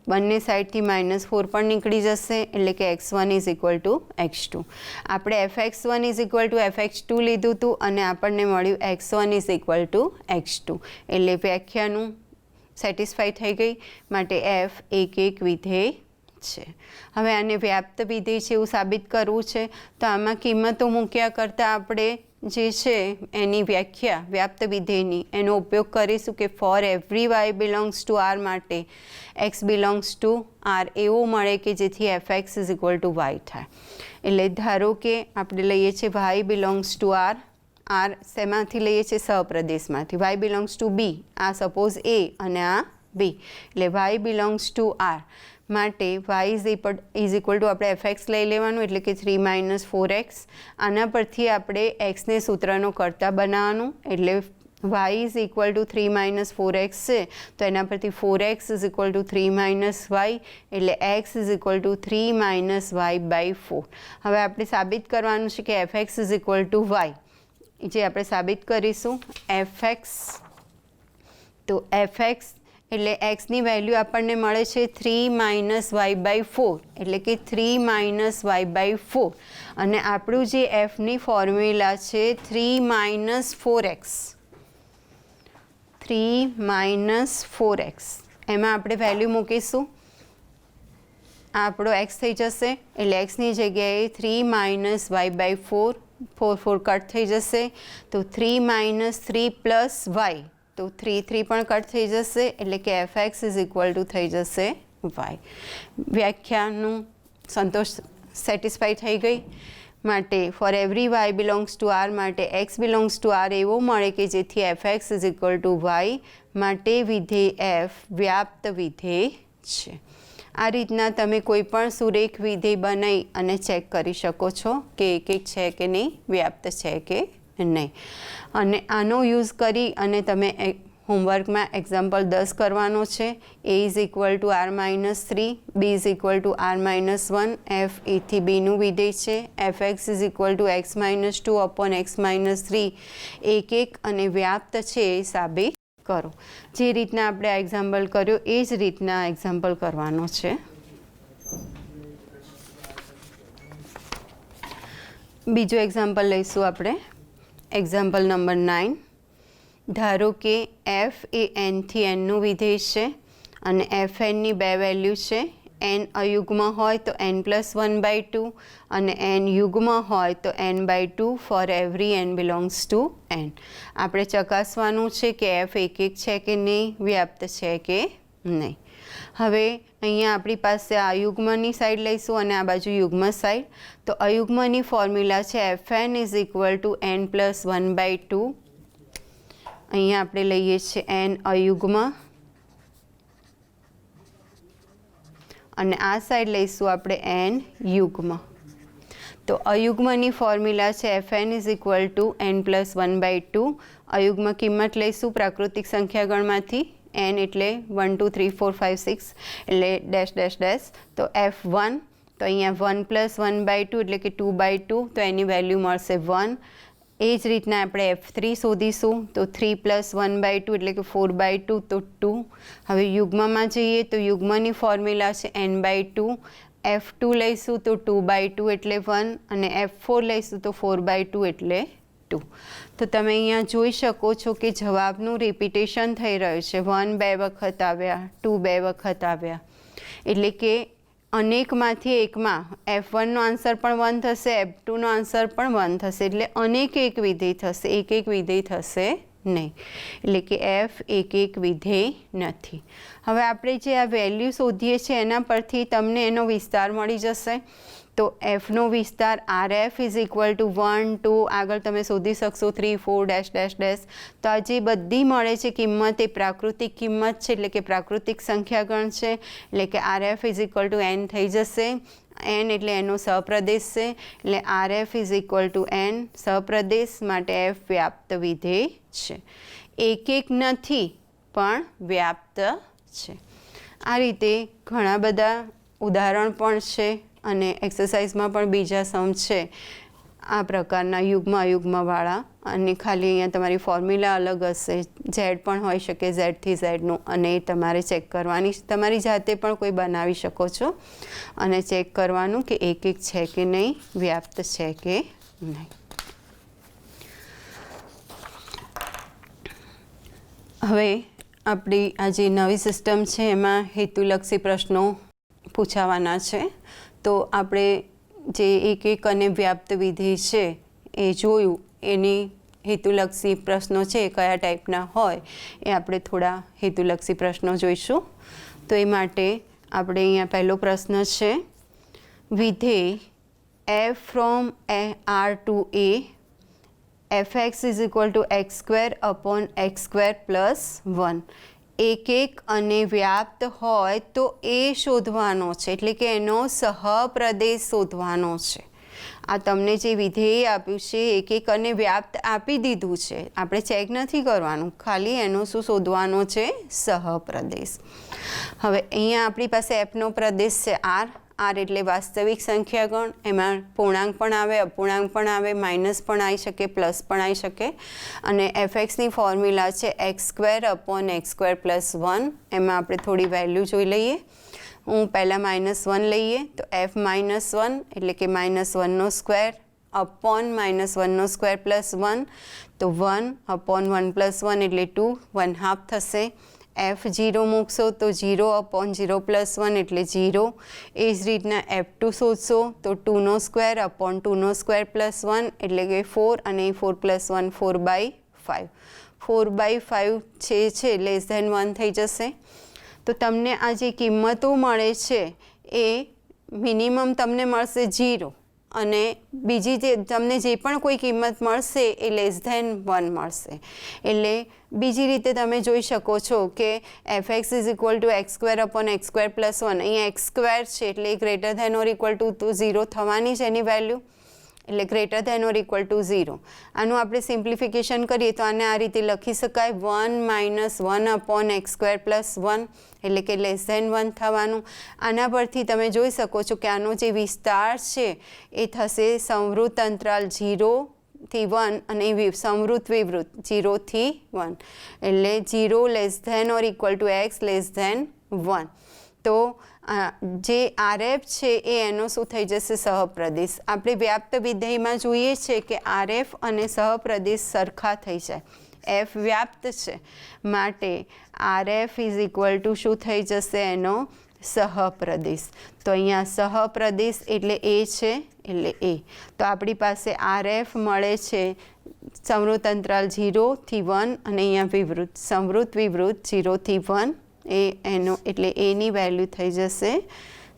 બંને સાઈડથી -4 પણ નીકળી જશે એટલે કે x1 is equal to x2. આપણે fx1 is equal to fx2 લીધું હતું અને આપણને મળ્યું x1 is equal to x2. એટલે વ્યાખ્યાનું સેટિસ્ફાઈ થઈ ગઈ. માટે f એક વિધેય છે. હવે આને વ્યાપ્ત વિધેય છે એવું સાબિત કરવું છે તો આમાં કિંમતો મૂક્યા કરતાં આપણે જે છે એની વ્યાખ્યા વ્યાપ્ત વિધેયની એનો ઉપયોગ કરીશું કે for every y belongs to r માટે x બિલોંગ્સ ટુ r એવું મળે કે જેથી fx is equal two y થાય. એટલે ધારો કે આપણે લઈએ છીએ y belongs to r. r શેમાંથી લઈએ છીએ? સહપ્રદેશમાંથી. y belongs two b. આ સપોઝ a અને આ b. એટલે y બિલોંગ્સ ટુ r માટે y ઇઝ ઇક્વલ ટુ આપણે fx લઈ લેવાનું એટલે કે 3 - 4x. આના પરથી આપણે xને સૂત્રનો કર્તા બનાવવાનું એટલે y is equal to 3 - 4x છે તો એના પરથી 4x is equal to 3 - y એટલે x is equal to 3 - y/4. હવે આપણે સાબિત કરવાનું છે કે fx is equal two y જે આપણે સાબિત કરીશું. fx તો fx એટલે xની વેલ્યુ આપણને મળે છે 3 - y/4 એટલે કે 3 - y/4 અને આપણું જે fની ફોર્મ્યુલા છે 3 - 4x. 3 - 4x એમાં આપણે વેલ્યુ મૂકીશું. આ આપણો x થઈ જશે એટલે xની જગ્યાએ 3 - y/4 4 કટ થઈ જશે તો 3 - 3 + y તો 3 3 પણ કટ થઈ જશે એટલે કે fx ઇઝ ઇક્વલ ટુ થઈ જશે y. વ્યાખ્યાનું સંતોષ સેટિસ્ફાઈ થઈ ગઈ. માટે four every y belongs to r માટે x બિલોંગ્સ ટુ r એવો મળે કે જેથી fx is equal two y માટે વિધેય f વ્યાપ્ત વિધેય છે. આ રીતના તમે કોઈ પણ સુરેખ વિધેય બનાવી અને ચેક કરી શકો છો કે એક છે કે નહીં, વ્યાપ્ત છે કે નહીં. અને આનો યુઝ કરી અને તમે હોમવર્કમાં એક્ઝામ્પલ 10 કરવાનો છે. a is equal to r -3, b is equal to r -1, f a થી bનું વિધેય છે. fx is equal to x -2 upon x -3 એક અને વ્યાપ્ત છે એ સાબિત કરો. જે રીતના આપણે આ એક્ઝામ્પલ કર્યો એ જ રીતના એક્ઝામ્પલ કરવાનો છે. બીજું એક્ઝામ્પલ લઈશું આપણે. Example number 9. ધારો કે f એ n થી nનું વિધેય છે અને fnની બે વેલ્યુ છે. n અયુગ્મ હોય તો n+1/2 અને n યુગ્મ હોય તો n/2 for every n belongs to n. આપણે ચકાસવાનું છે કે f એક છે કે નહીં, વ્યાપ્ત છે કે નહીં. હવે અહીંયા આપણી પાસે આ અયુગ્મની સાઈડ લઈશું અને આ બાજુ યુગ્મ સાઈડ. તો અયુગ્મની ફોર્મ્યુલા છે fn is equal two n+1/2. અહીંયા આપણે લઈએ છીએ n અયુગ્મ અને આ સાઈડ લઈશું આપણે n યુગ્મ. તો અયુગ્મની ફોર્મ્યુલા છે fn is equal two n+1/2. અયુગ્મ કિંમત લઈશું પ્રાકૃતિક સંખ્યાગણમાંથી. n એટલે 1 2 3 4 5 6 એટલે ડેશ ડેશ ડેશ. તો f1 તો અહીંયા 1+1/2 એટલે કે 2/2 તો એની વેલ્યુ મળશે 1. એ જ રીતના આપણે f3 શોધીશું તો 3+1/2 એટલે કે 4/2 તો 2. હવે યુગ્મમાં જઈએ તો યુગ્મની ફોર્મ્યુલા છે n/2. f2 લઈશું તો 2/2 એટલે 1 અને f4 લઈશું તો 4/2 એટલે 2. તો તમે અહીંયા જોઈ શકો છો કે જવાબનું રિપીટેશન થઈ રહ્યું છે. 1 2 વખત આવ્યા, 2 2 વખત આવ્યા એટલે કે અનેકમાંથી એકમાં f1નો આન્સર પણ 1 થશે, f2નો આન્સર પણ 1 થશે એટલે એક વિધેય થશે, એક વિધેય થશે નહીં. એટલે કે f એક વિધેય નથી. હવે આપણે જે આ વેલ્યુ શોધીએ છીએ એના પરથી તમને એનો વિસ્તાર મળી જશે. તો fનો વિસ્તાર rf ઇઝ ઇક્વલ ટુ 1 2 આગળ તમે શોધી શકશો 3 4 ડેશ ડેશ ડેશ. તો આ જે બધી મળે છે કિંમત એ પ્રાકૃતિક કિંમત છે એટલે કે પ્રાકૃતિક સંખ્યાગણ છે. એટલે કે rf is equal to n થઈ જશે. n એટલે એનો સહપ્રદેશ છે એટલે rf is equal to n સહપ્રદેશ માટે f વ્યાપ્ત વિધેય છે. એક નથી પણ વ્યાપ્ત છે. આ રીતે ઘણા બધા ઉદાહરણ પણ છે અને એક્સરસાઇઝમાં પણ બીજા સમ છે. આ પ્રકારના યુગ્મ અયુગ્મવાળા, અને ખાલી અહીંયા તમારી ફોર્મ્યુલા અલગ હશે, ઝેડ પણ હોઈ શકે, ઝેડથી ઝેડનું, અને એ તમારે ચેક કરવાની, તમારી જાતે પણ કોઈ બનાવી શકો છો અને ચેક કરવાનું કે એક એક છે કે નહીં, વ્યાપ્ત છે કે નહીં. હવે આપણી આ જે નવી સિસ્ટમ છે એમાં હેતુલક્ષી પ્રશ્નો પૂછાવાના છે. તો આપણે જે એક એક અને વ્યાપ્ત વિધેય છે એ જોયું, એની હેતુલક્ષી પ્રશ્નો છે એ કયા ટાઈપના હોય એ આપણે થોડા હેતુલક્ષી પ્રશ્નો જોઈશું. તો એ માટે આપણે અહીંયા પહેલો પ્રશ્ન છે, વિધેય f from r to a fx is equal to x square upon x square plus 1 એક એક અને વ્યાપ્ત હોય તો એ શોધવાનો છે, એટલે કે એનો સહપ્રદેશ શોધવાનો છે. આ તમને જે વિધેય આપ્યું છે એક એક અને વ્યાપ્ત આપી દીધું છે, આપણે ચેક નથી કરવાનું, ખાલી એનો શું શોધવાનો છે, સહપ્રદેશ. હવે અહીંયા આપણી પાસે એફનો પ્રદેશ છે આર, આર એટલે વાસ્તવિક સંખ્યાગણ, એમાં પૂર્ણાંક પણ આવે, અપૂર્ણાંક પણ આવે, માઇનસ પણ આવી શકે, પ્લસ પણ આવી શકે. અને એફએક્સની ફોર્મ્યુલા છે x square upon x square plus 1. એમાં આપણે થોડી વેલ્યુ જોઈ લઈએ. હું પહેલાં -1 લઈએ તો એફ -1 એટલે કે -1નો સ્ક્વેર અપોન -1નો સ્ક્વેર પ્લસ 1, તો 1 અપોન 1 પ્લસ 1 એટલે 2, 1/2 થશે. એફ 0 મૂકશો તો 0 અપોન 0 પ્લસ 1 એટલે 0. એ જ રીતના F2 શોધશો તો 2નો સ્ક્વેર અપોન 2નો સ્ક્વેર પ્લસ 1 એટલે કે 4, અને 4 પ્લસ 1 4/5. 4/5 છે લેસ ધેન 1 થઈ જશે. તો તમને આ જે કિંમતો મળે છે એ મિનિમમ તમને મળશે 0, અને બીજી જે તમને જે પણ કોઈ કિંમત મળશે એ લેસ ધેન 1 મળશે. એટલે બીજી રીતે તમે જોઈ શકો છો કે fx is equal to x square upon x square plus 1, અહીંયા એક્સ સ્ક્વેર છે એટલે greater than or equal to 0 થવાની છે એની વેલ્યુ, એટલે greater than or equal to 0. આનું આપણે સિમ્પ્લિફિકેશન કરીએ તો આને આ રીતે લખી શકાય, 1 - 1 અપોન એક્સ સ્ક્વેર પ્લસ 1 એટલે કે લેસ ધેન 1 થવાનું. આના પરથી તમે જોઈ શકો છો કે આનો જે વિસ્તાર છે એ થશે સંવૃત્ત અંતરાલ 0 થી 1 અને સંવૃત્ત વિવૃત્ત 0 થી 1, એટલે 0 less than or equal to x less than 1. તો જે આરએફ છે એ એનો શું થઈ જશે, સહપ્રદેશ. આપણે વ્યાપ્ત વિધેયમાં જોઈએ છે કે આરએફ અને સહપ્રદેશ સરખા થઈ જાય. એફ વ્યાપ્ત છે માટે આરએફ ઇઝ ઇક્વલ ટુ શું થઈ જશે, એનો સહપ્રદેશ. તો અહીંયા સહપ્રદેશ એટલે એ છે, એટલે એ. તો આપણી પાસે આરએફ મળે છે સંવૃત્ત અંતરાલ 0 થી 1, અને અહીંયા વિવૃત્ત સંવૃત્ત વિવૃત્ત 0 થી 1 એનો, એટલે એની વેલ્યુ થઈ જશે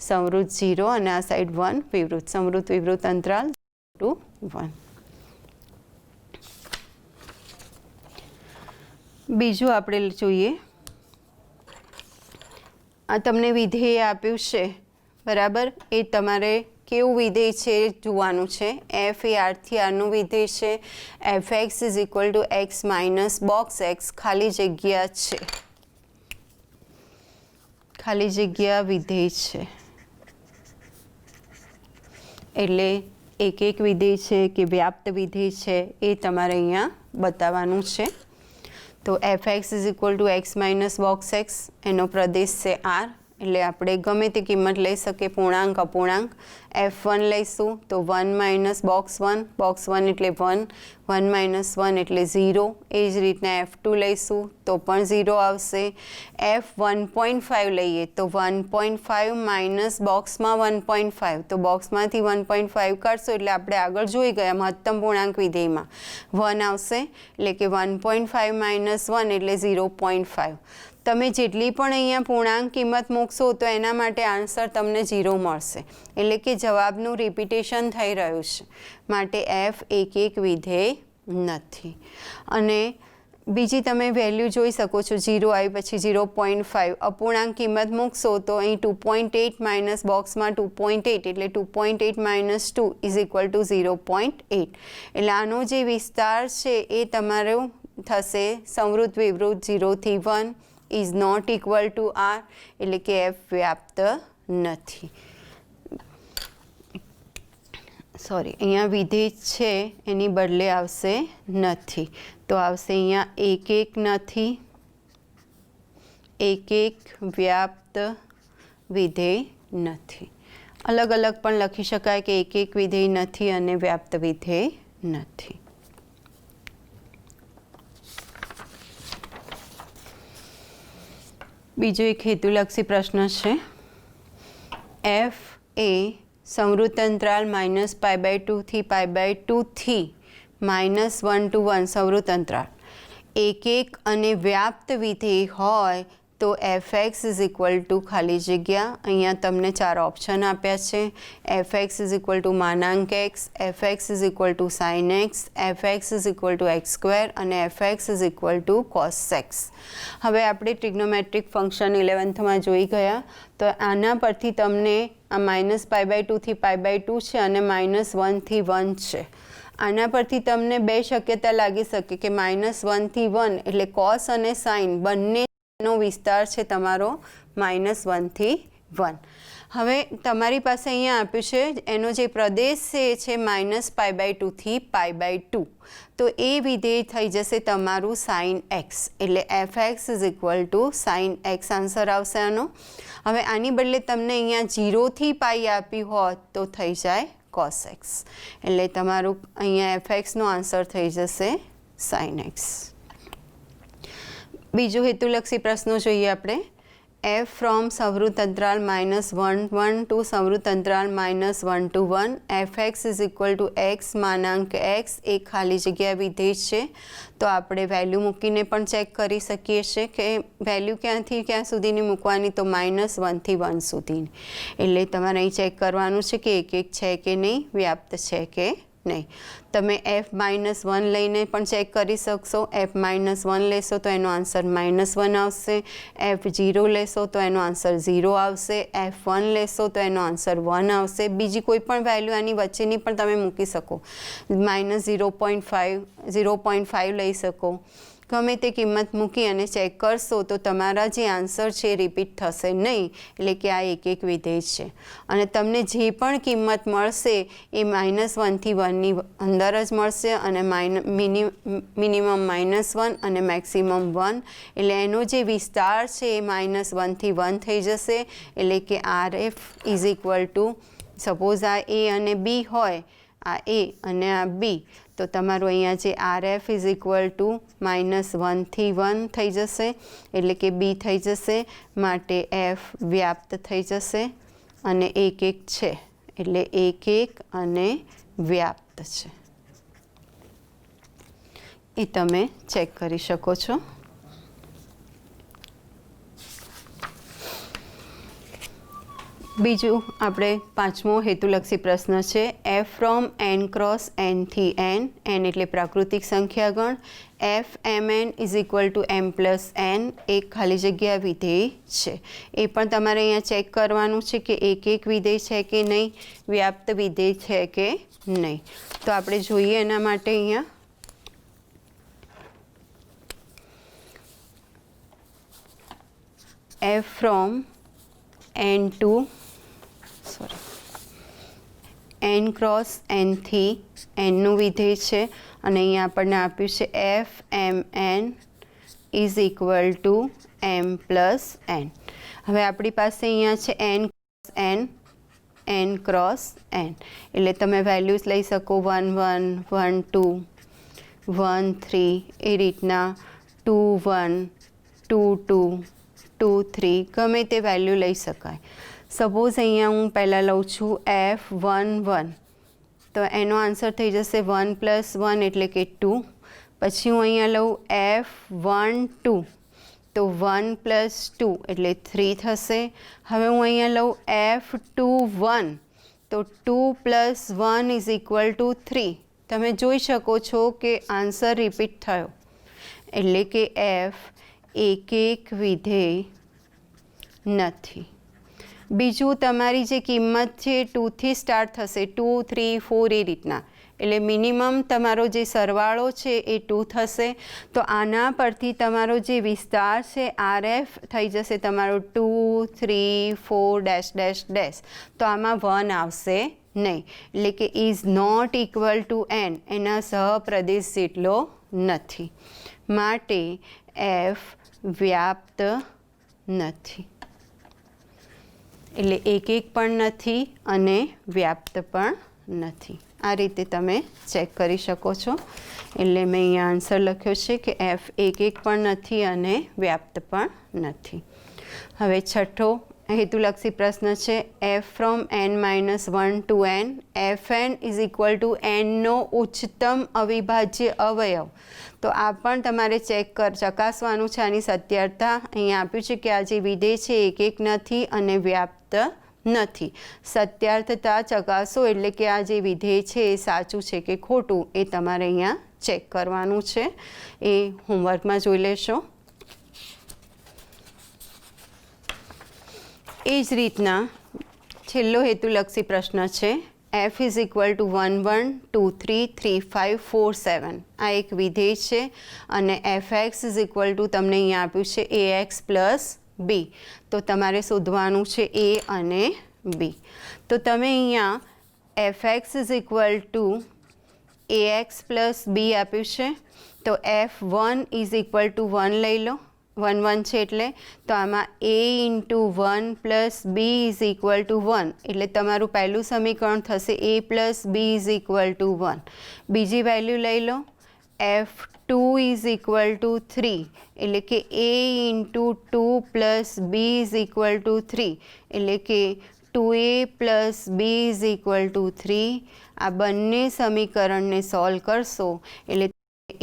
સંવૃત્ત 0 અને આ સાઈડ 1 વિવૃત્ત, સંવૃત્ત વિવૃત્ત અંતરાલ 2 1. બીજું આપણે જોઈએ, આ તમને વિધેય આપ્યું છે બરાબર, એ તમારે કેવું વિધેય છે જોવાનું છે. એફ એ આરથી આરનું વિધેય છે, fx is equal to x minus box x ખાલી જગ્યા છે, ખાલી જગ્યા વિધેય છે. એટલે એક એક વિધેય છે કે વ્યાપ્ત વિધેય છે એ તમારે અહીંયા બતાવવાનું છે. તો fx is equal to x minus box x, એનો પ્રદેશ છે આર, એટલે આપણે ગમે તે કિંમત લઈ શકીએ, પૂર્ણાંક અપૂર્ણાંક. f1 લઈશું તો 1 - બોક્સ 1, બોક્સ 1 એટલે 1, 1 - 1 એટલે 0. એ જ રીતના f2 લઈશું તો પણ 0 આવશે. f 1.5 લઈએ તો 1.5 માઇનસ બોક્સમાં 1.5, તો બોક્સમાંથી 1.5 કાઢશો એટલે આપણે આગળ જોઈ ગયા મહત્તમ પૂર્ણાંક વિધેયમાં 1 આવશે, એટલે કે 1.5 માઇનસ 1 એટલે 0.5. તમે જેટલી પણ અહીંયા પૂર્ણાંક કિંમત મૂકશો તો એના માટે આન્સર તમને 0 મળશે, એટલે કે જવાબનું રિપીટેશન થઈ રહ્યું છે, માટે એફ એક એક વિધેય નથી. અને બીજી તમે વેલ્યુ જોઈ શકો છો, 0 આવી પછી 0.5, અપૂર્ણાંક કિંમત મૂકશો તો અહીં 2.8 માઇનસ બોક્સમાં 2.8 એટલે 2.8 માઇનસ 2 ઇઝ ઇક્વલ ટુ 0.8. એટલે આનો જે વિસ્તાર છે એ તમારો થશે સંવૃત્ત વિવૃત્ત 0 થી 1 is not equal to R, એટલે કે એફ વ્યાપ્ત નથી. સોરી, અહીંયા વિધેય છે એની બદલે આવશે નથી, તો આવશે અહીંયા એક એક નથી, એક એક વ્યાપ્ત વિધેય નથી. અલગ અલગ પણ લખી શકાય કે એક એક વિધેય નથી અને વ્યાપ્ત વિધેય નથી. બીજો એક હેતુલક્ષી પ્રશ્ન છે. એફ એ સંવૃત્ત અંતરાલ -π/2 થી π/2 થી -1 to 1 સંવૃત્ત અંતરાલ એક એક અને વ્યાપ્ત વિધેય હોય તો fx = ખાલી જગ્યા, અહીંયા તમને 4 ઓપ્શન આપ્યા છે. fx = માનાંક x, fx = sin x, fx = x² અને fx = cos x. હવે આપણે ટ્રિગ્નોમેટ્રિક ફંક્શન 11thમાં જોઈ ગયા, તો આના પરથી તમને આ -π/2 થી π/2 છે અને -1 થી 1 છે. આના પરથી તમને બે શક્યતા લાગી શકે કે -1 થી 1 એટલે cos અને sin બંને નો વિસ્તાર છે તમારો -1 થી 1. હવે તમારી પાસે અહીંયા આપ્યું છે એનો જે પ્રદેશ છે એ છે -π/2 થી π/2, તો એ વિધેય થઈ જશે તમારું sin x, એટલે fx = sin x આન્સર આવશે આનો. હવે આની બદલે તમને અહીંયા 0 થી π આપી હોત તો થઈ જાય cos x, એટલે તમારું અહીંયા fx નો આન્સર થઈ જશે sin x. બીજો હેતુલક્ષી પ્રશ્નો જોઈએ આપણે. f ફ્રોમ સંવૃત્ત અંતરાલ -1 to સંવૃત્ત અંતરાલ -1 to 1, fx = x માનાંક x એક ખાલી જગ્યા વિધેય છે. તો આપણે વેલ્યુ મૂકીને પણ ચેક કરી શકીએ છીએ કે વેલ્યુ ક્યાંથી ક્યાં સુધીની મૂકવાની, તો -1 થી 1 સુધીની. એટલે તમારે અહીં ચેક કરવાનું છે કે એક એક છે કે નહીં, વ્યાપ્ત છે કે નહીં. તમે f-1 લઈને પણ ચેક કરી શકશો. f-1 લેશો તો એનો આન્સર -1 આવશે, f0 લેશો તો એનો આન્સર 0 આવશે, f1 લેશો તો એનો આન્સર 1 આવશે. બીજી કોઈ પણ વેલ્યુ આની વચ્ચેની પણ તમે મૂકી શકો, -0.5, 0.5 લઈ શકો. ગમે તે કિંમત મૂકી અને ચેક કરશો તો તમારા જે આન્સર છે એ રિપીટ થશે નહીં, એટલે કે આ એક એક વિધેય છે. અને તમને જે પણ કિંમત મળશે એ -1 થી 1ની અંદર જ મળશે અને મિનિમમ -1 અને મેક્સિમમ 1, એટલે એનો જે વિસ્તાર છે એ -1 થી 1 થઈ જશે. એટલે કે RF = સપોઝ આ A અને B હોય, આ A અને આ B, તો તમારું અહીંયા જે RF = -1 થી 1 થઈ જશે, એટલે કે B થઈ જશે, માટે F વ્યાપ્ત થઈ જશે અને એક એક છે એટલે એક એક અને વ્યાપ્ત છે, એ તમે ચેક કરી શકો છો. બીજું આપણે પાંચમો હેતુલક્ષી પ્રશ્ન છે. f from n cross n થી n, n એટલે પ્રાકૃતિક સંખ્યાગણ, f(mn) = m+n એક ખાલી જગ્યા વિધેય છે. એ પણ તમારે અહીંયા ચેક કરવાનું છે કે એક એક વિધેય છે કે નહીં, વ્યાપ્ત વિધેય છે કે નહીં. તો આપણે જોઈએ એના માટે અહીંયા f from n cross n થી n નું વિધેય છે અને અહીંયા આપણને આપ્યું છે f(mn) = m+n. હવે આપણી પાસે અહીંયા છે n ક્રોસ n, એટલે તમે વેલ્યુઝ લઈ શકો 1 1, 1 2, 1 3, એ રીતના 2 1, 2 2, 2 3, ગમે તે વેલ્યુ લઈ શકાય. સપોઝ અહીંયા હું પહેલાં લઉં છું f11, તો એનો આન્સર થઈ જશે 1 + 1 એટલે કે 2. પછી હું અહીંયા લઉં f12, તો 1 + 2 એટલે 3 થશે. હવે હું અહીંયા લઉં f21, તો 2 + 1 = 3. તમે જોઈ શકો છો કે આન્સર રિપીટ થયો, એટલે કે f એક એક વિધેય નથી. બીજું તમારી જે કિંમત છે 2 થી સ્ટાર્ટ થશે, 2 3 4 એ રીતના, એટલે મિનિમમ તમારો જે સરવાળો છે એ 2 થશે. તો આના પરથી તમારો જે વિસ્તાર છે RF થઈ જશે તમારો 2, 3, 4 ડેશ ડેશ ડેશ. તો આમાં 1 આવશે નહીં, એટલે કે is not equal to n, એના સહપ્રદેશ જેટલો નથી, માટે F વ્યાપ્ત નથી. એટલે એક પણ નથી અને વ્યાપ્ત પણ નથી. આ રીતે તમે ચેક કરી શકો છો. એટલે મેં અહીંયા આન્સર લખ્યો છે કે F એક પણ નથી અને વ્યાપ્ત પણ નથી. હવે છઠ્ઠો હેતુલક્ષી પ્રશ્ન છે F from n-1 to n, Fn is equal to nનો ઉચ્ચતમ અવિભાજ્ય અવયવ. તો આ પણ તમારે ચકાસવાનું છે આની સત્યતા. અહીંયા આપ્યું છે કે આ જે વિધેય છે એક નથી અને વ્યાપ્ત નથી. સત્યાર્થતા ચકાસો એટલે કે આ જે વિધેય છે એ સાચું છે કે ખોટું એ તમારે અહીંયા ચેક કરવાનું છે. એ હોમવર્કમાં જોઈ લેશો. એ જ રીતના છેલ્લો હેતુલક્ષી પ્રશ્ન છે F ઇઝ ઇક્વલ ટુ 1, 1, 2, 3, 3, 5, 4, 7. આ એક વિધેય છે અને fx ઇઝ ઇક્વલ ટુ તમને અહીંયા આપ્યું છે ax પ્લસ b. તો તમારે શોધવાનું છે a અને b. તો તમે અહીંયા fx is equal two ax plus b આપ્યું છે. તો f1 ઇઝ ઇક્વલ ટુ 1 લઈ લો, 1, 1 છે એટલે. તો આમાં a into 1 plus b is equal to 1, એટલે તમારું પહેલું સમીકરણ થશે a plus b is equal to 1. બીજી વેલ્યુ લઈ લો f2 ઇઝ ઇક્વલ ટુ 3, એટલે કે a into 2 plus b is equal to 3, એટલે કે 2a plus b is equal to 3. આ બંને સમીકરણને સોલ્વ કરશો એટલે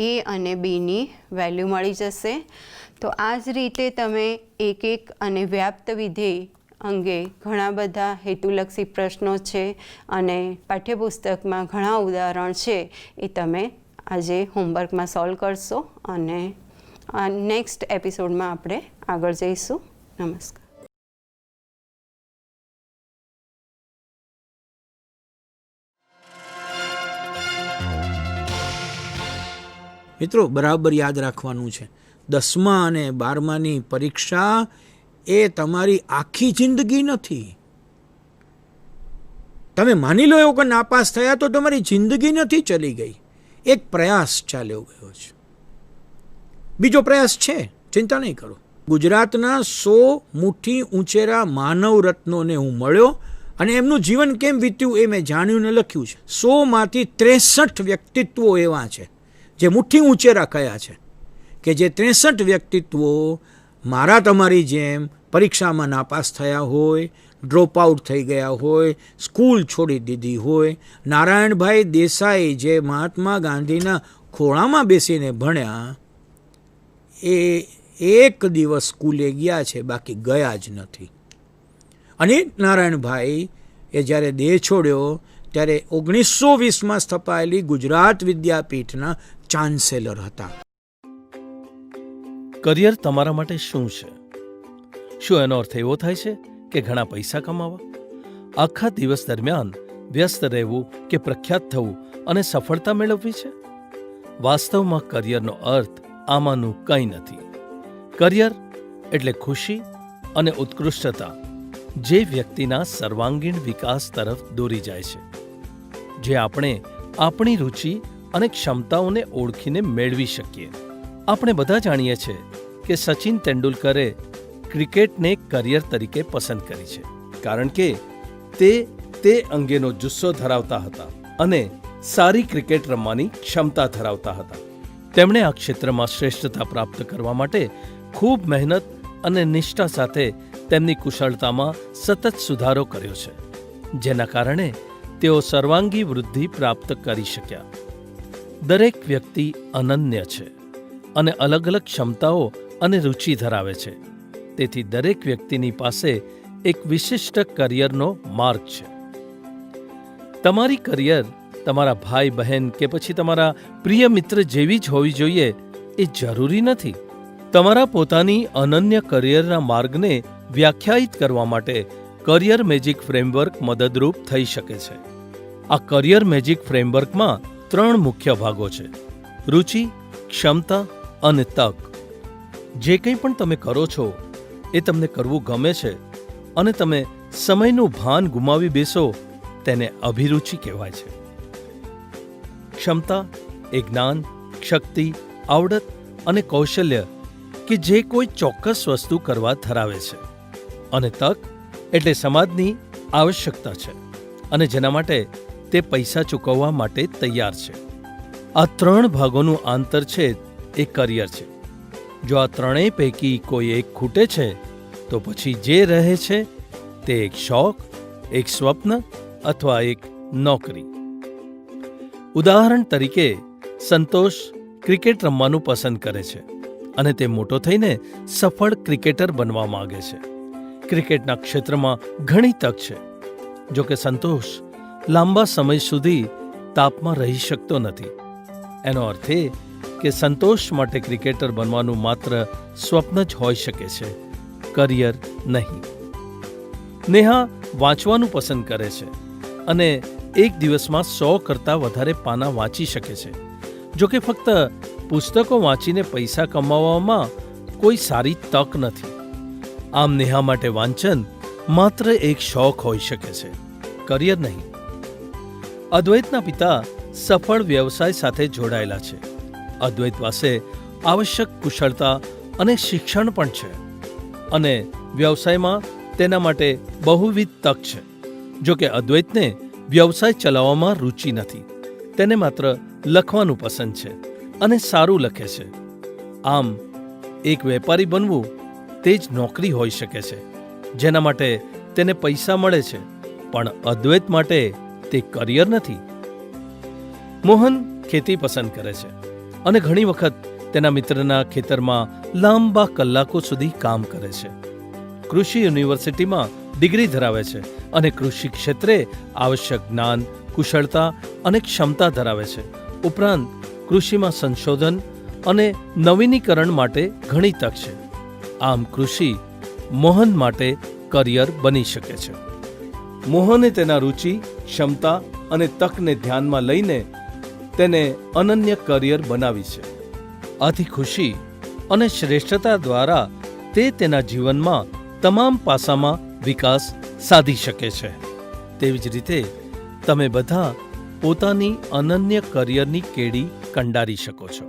a અને bની વેલ્યુ મળી જશે. તો આ જ રીતે તમે એક અને વ્યાપ્ત વિધેય અંગે ઘણા બધા હેતુલક્ષી પ્રશ્નો છે અને પાઠ્યપુસ્તકમાં ઘણા ઉદાહરણ છે એ તમે આજે હોમવર્કમાં સોલ્વ કરશો અને નેક્સ્ટ એપિસોડમાં આપણે આગળ જઈશું. નમસ્કાર. મિત્રો, બરાબર યાદ રાખવાનું છે, 10મા અને 12માની પરીક્ષા એ તમારી આખી જિંદગી નથી. તમે માની લો એવો કે નાપાસ થયા તો તમારી જિંદગી નથી ચલી ગઈ. એક પ્રયાસ ચાલ્યો ગયો છે, બીજો પ્રયાસ છે, ચિંતા નહીં કરો. ગુજરાતના 100 મુઠ્ઠી ઊંચેરા માનવ રત્નોને હું મળ્યો અને એમનું જીવન કેમ વીત્યું એ મેં જાણ્યું ને લખ્યું છે. 100માંથી 63 વ્યક્તિત્વો એવા છે જે મુઠ્ઠી ઊંચેરા કયા છે, કે જે 63 વ્યક્તિત્વો મારા તમારી જેમ પરીક્ષામાં નાપાસ થયા હોય, ડ્રોપ આઉટ થઈ ગયા હોય, સ્કૂલ છોડી દીધી હોય. નારાયણભાઈ દેસાઈ જે મહાત્મા ગાંધીના ખોળામાં બેસીને ભણ્યા એ એક દિવસ સ્કૂલે ગયા છે, બાકી ગયા જ નથી. અને નારાયણભાઈ એ જ્યારે દેહ છોડ્યો ત્યારે 1920માં સ્થપાયેલી ગુજરાત વિદ્યાપીઠના ચાન્સેલર હતા. કરિયર તમારા માટે શું છે? શું એનો અર્થ એવો થાય છે કે ઘણા પૈસા કમાવા, આખા દિવસ દરમિયાન વ્યસ્ત રહેવું કે પ્રખ્યાત થવું અને સફળતા મેળવવી છે? વાસ્તવમાં કરિયરનો અર્થ આમાંનું કંઈ નથી. કરિયર એટલે ખુશી અને ઉત્કૃષ્ટતા જે વ્યક્તિના સર્વાંગીણ વિકાસ તરફ દોરી જાય છે, જે આપણે આપણી રુચિ અને ક્ષમતાઓને ઓળખીને મેળવી શકીએ. આપણે બધા જાણીએ છીએ કે સચિન તેંડુલકરે ક્રિકેટને કરિયર તરીકે પસંદ કરી છે, કારણ કે તે અંગેનો જુસ્સો ધરાવતા હતા અને સારી ક્રિકેટ રમવાની ક્ષમતા ધરાવતા હતા. તેમણે આ ક્ષેત્રમાં શ્રેષ્ઠતા પ્રાપ્ત કરવા માટે ખૂબ મહેનત અને નિષ્ઠા સાથે તેમની કુશળતામાં સતત સુધારો કર્યો છે, જેના કારણે તેઓ સર્વાંગી વૃદ્ધિ પ્રાપ્ત કરી શક્યા. દરેક વ્યક્તિ અનન્ય છે અને અલગ અલગ ક્ષમતાઓ અને રુચિ ધરાવે છે. તેથી દરેક વ્યક્તિની પાસે એક વિશિષ્ટ કરિયરનો માર્ગ છે. તમારી કરિયર તમારા ભાઈ બહેન કે પછી તમારા પ્રિય મિત્ર જેવી જ હોવી જોઈએ એ જરૂરી નથી. તમારા પોતાની અનન્ય કરિયરના માર્ગને વ્યાખ્યાયિત કરવા માટે કરિયર મેજિક ફ્રેમવર્ક મદદરૂપ થઈ શકે છે. આ કરિયર મેજિક ફ્રેમવર્કમાં 3 મુખ્ય ભાગો છે: રુચિ, ક્ષમતા અને તક. જે કંઈ પણ તમે કરો છો એ તમને કરવું ગમે છે અને તમે સમયનું ભાન ગુમાવી બેસો તેને અભિરુચિ કહેવાય છે. ક્ષમતા એ જ્ઞાન, શક્તિ, આવડત અને કૌશલ્ય કે જે કોઈ ચોક્કસ વસ્તુ કરવા ધરાવે છે. અને તક એટલે સમાજની આવશ્યકતા છે અને જેના માટે તે પૈસા ચૂકવવા માટે તૈયાર છે. આ 3 ભાગોનું આંતરછેદ એ કરિયર છે. જો આ ત્રણેય પૈકી કોઈ એક ખૂટે છે તો પછી જે રહે છે તે એક શોખ, એક સ્વપ્ન અથવા એક નોકરી. ઉદાહરણ તરીકે સંતોષ ક્રિકેટ રમવાનું પસંદ કરે છે અને તે મોટો થઈને સફળ ક્રિકેટર બનવા માંગે છે. ક્રિકેટના ક્ષેત્રમાં ઘણી તક છે. જો કે સંતોષ લાંબા સમય સુધી તાપમાં રહી શકતો નથી. એનો અર્થ એ કે સંતોષ માટે ક્રિકેટર બનવાનું માત્ર સ્વપ્ન જ હોઈ શકે છે, કરિયર નહીં. નેહા વાંચવાનું પસંદ કરે છે અને એક દિવસમાં 100 કરતાં વધારે પાના વાંચી શકે છે. જો કે ફક્ત પુસ્તકો વાંચીને પૈસા કમાવવામાં કોઈ સારી તક નથી. આમ નેહા માટે વાંચન માત્ર એક શોખ હોઈ શકે છે, કરિયર નહીં. અદ્વૈતના પિતા સફળ વ્યવસાય સાથે જોડાયેલા છે. અદ્વૈત પાસે આવશ્યક કુશળતા અને શિક્ષણ પણ છે અને વ્યવસાયમાં તેના માટે બહુવિધ તક છે. જો કે અદ્વૈતને વ્યવસાય ચલાવવામાં રુચિ નથી. તેને માત્ર લખવાનું પસંદ છે અને સારું લખે છે. આમ એક વેપારી બનવું તે જ નોકરી હોઈ શકે છે જેના માટે તેને પૈસા મળે છે, પણ અદ્વૈત માટે તે કરિયર નથી. મોહન ખેતી પસંદ કરે છે અને ઘણી વખત તેના મિત્રના ખેતરમાં લાંબા કલાકો સુધી કામ કરે છે. કૃષિ યુનિવર્સિટીમાં ડિગ્રી ધરાવે છે અને કૃષિ ક્ષેત્રે આવશ્યક જ્ઞાન, કુશળતા અને ક્ષમતા ધરાવે છે. ઉપરાંત કૃષિમાં સંશોધન અને નવીનીકરણ માટે ઘણી તક છે. આમ કૃષિ મોહન માટે કરિયર બની શકે છે. મોહને તેના રુચિ, ક્ષમતા અને તકને ધ્યાનમાં લઈને તેને અનન્ય કરિયર બનાવી છે. આથી ખુશી અને શ્રેષ્ઠતા દ્વારા તે તેના જીવનમાં તમામ પાસામાં વિકાસ સાધી શકે છે. તેવી જ રીતે તમે બધા પોતાની અનન્ય કરિયરની કેડી કંડારી શકો છો.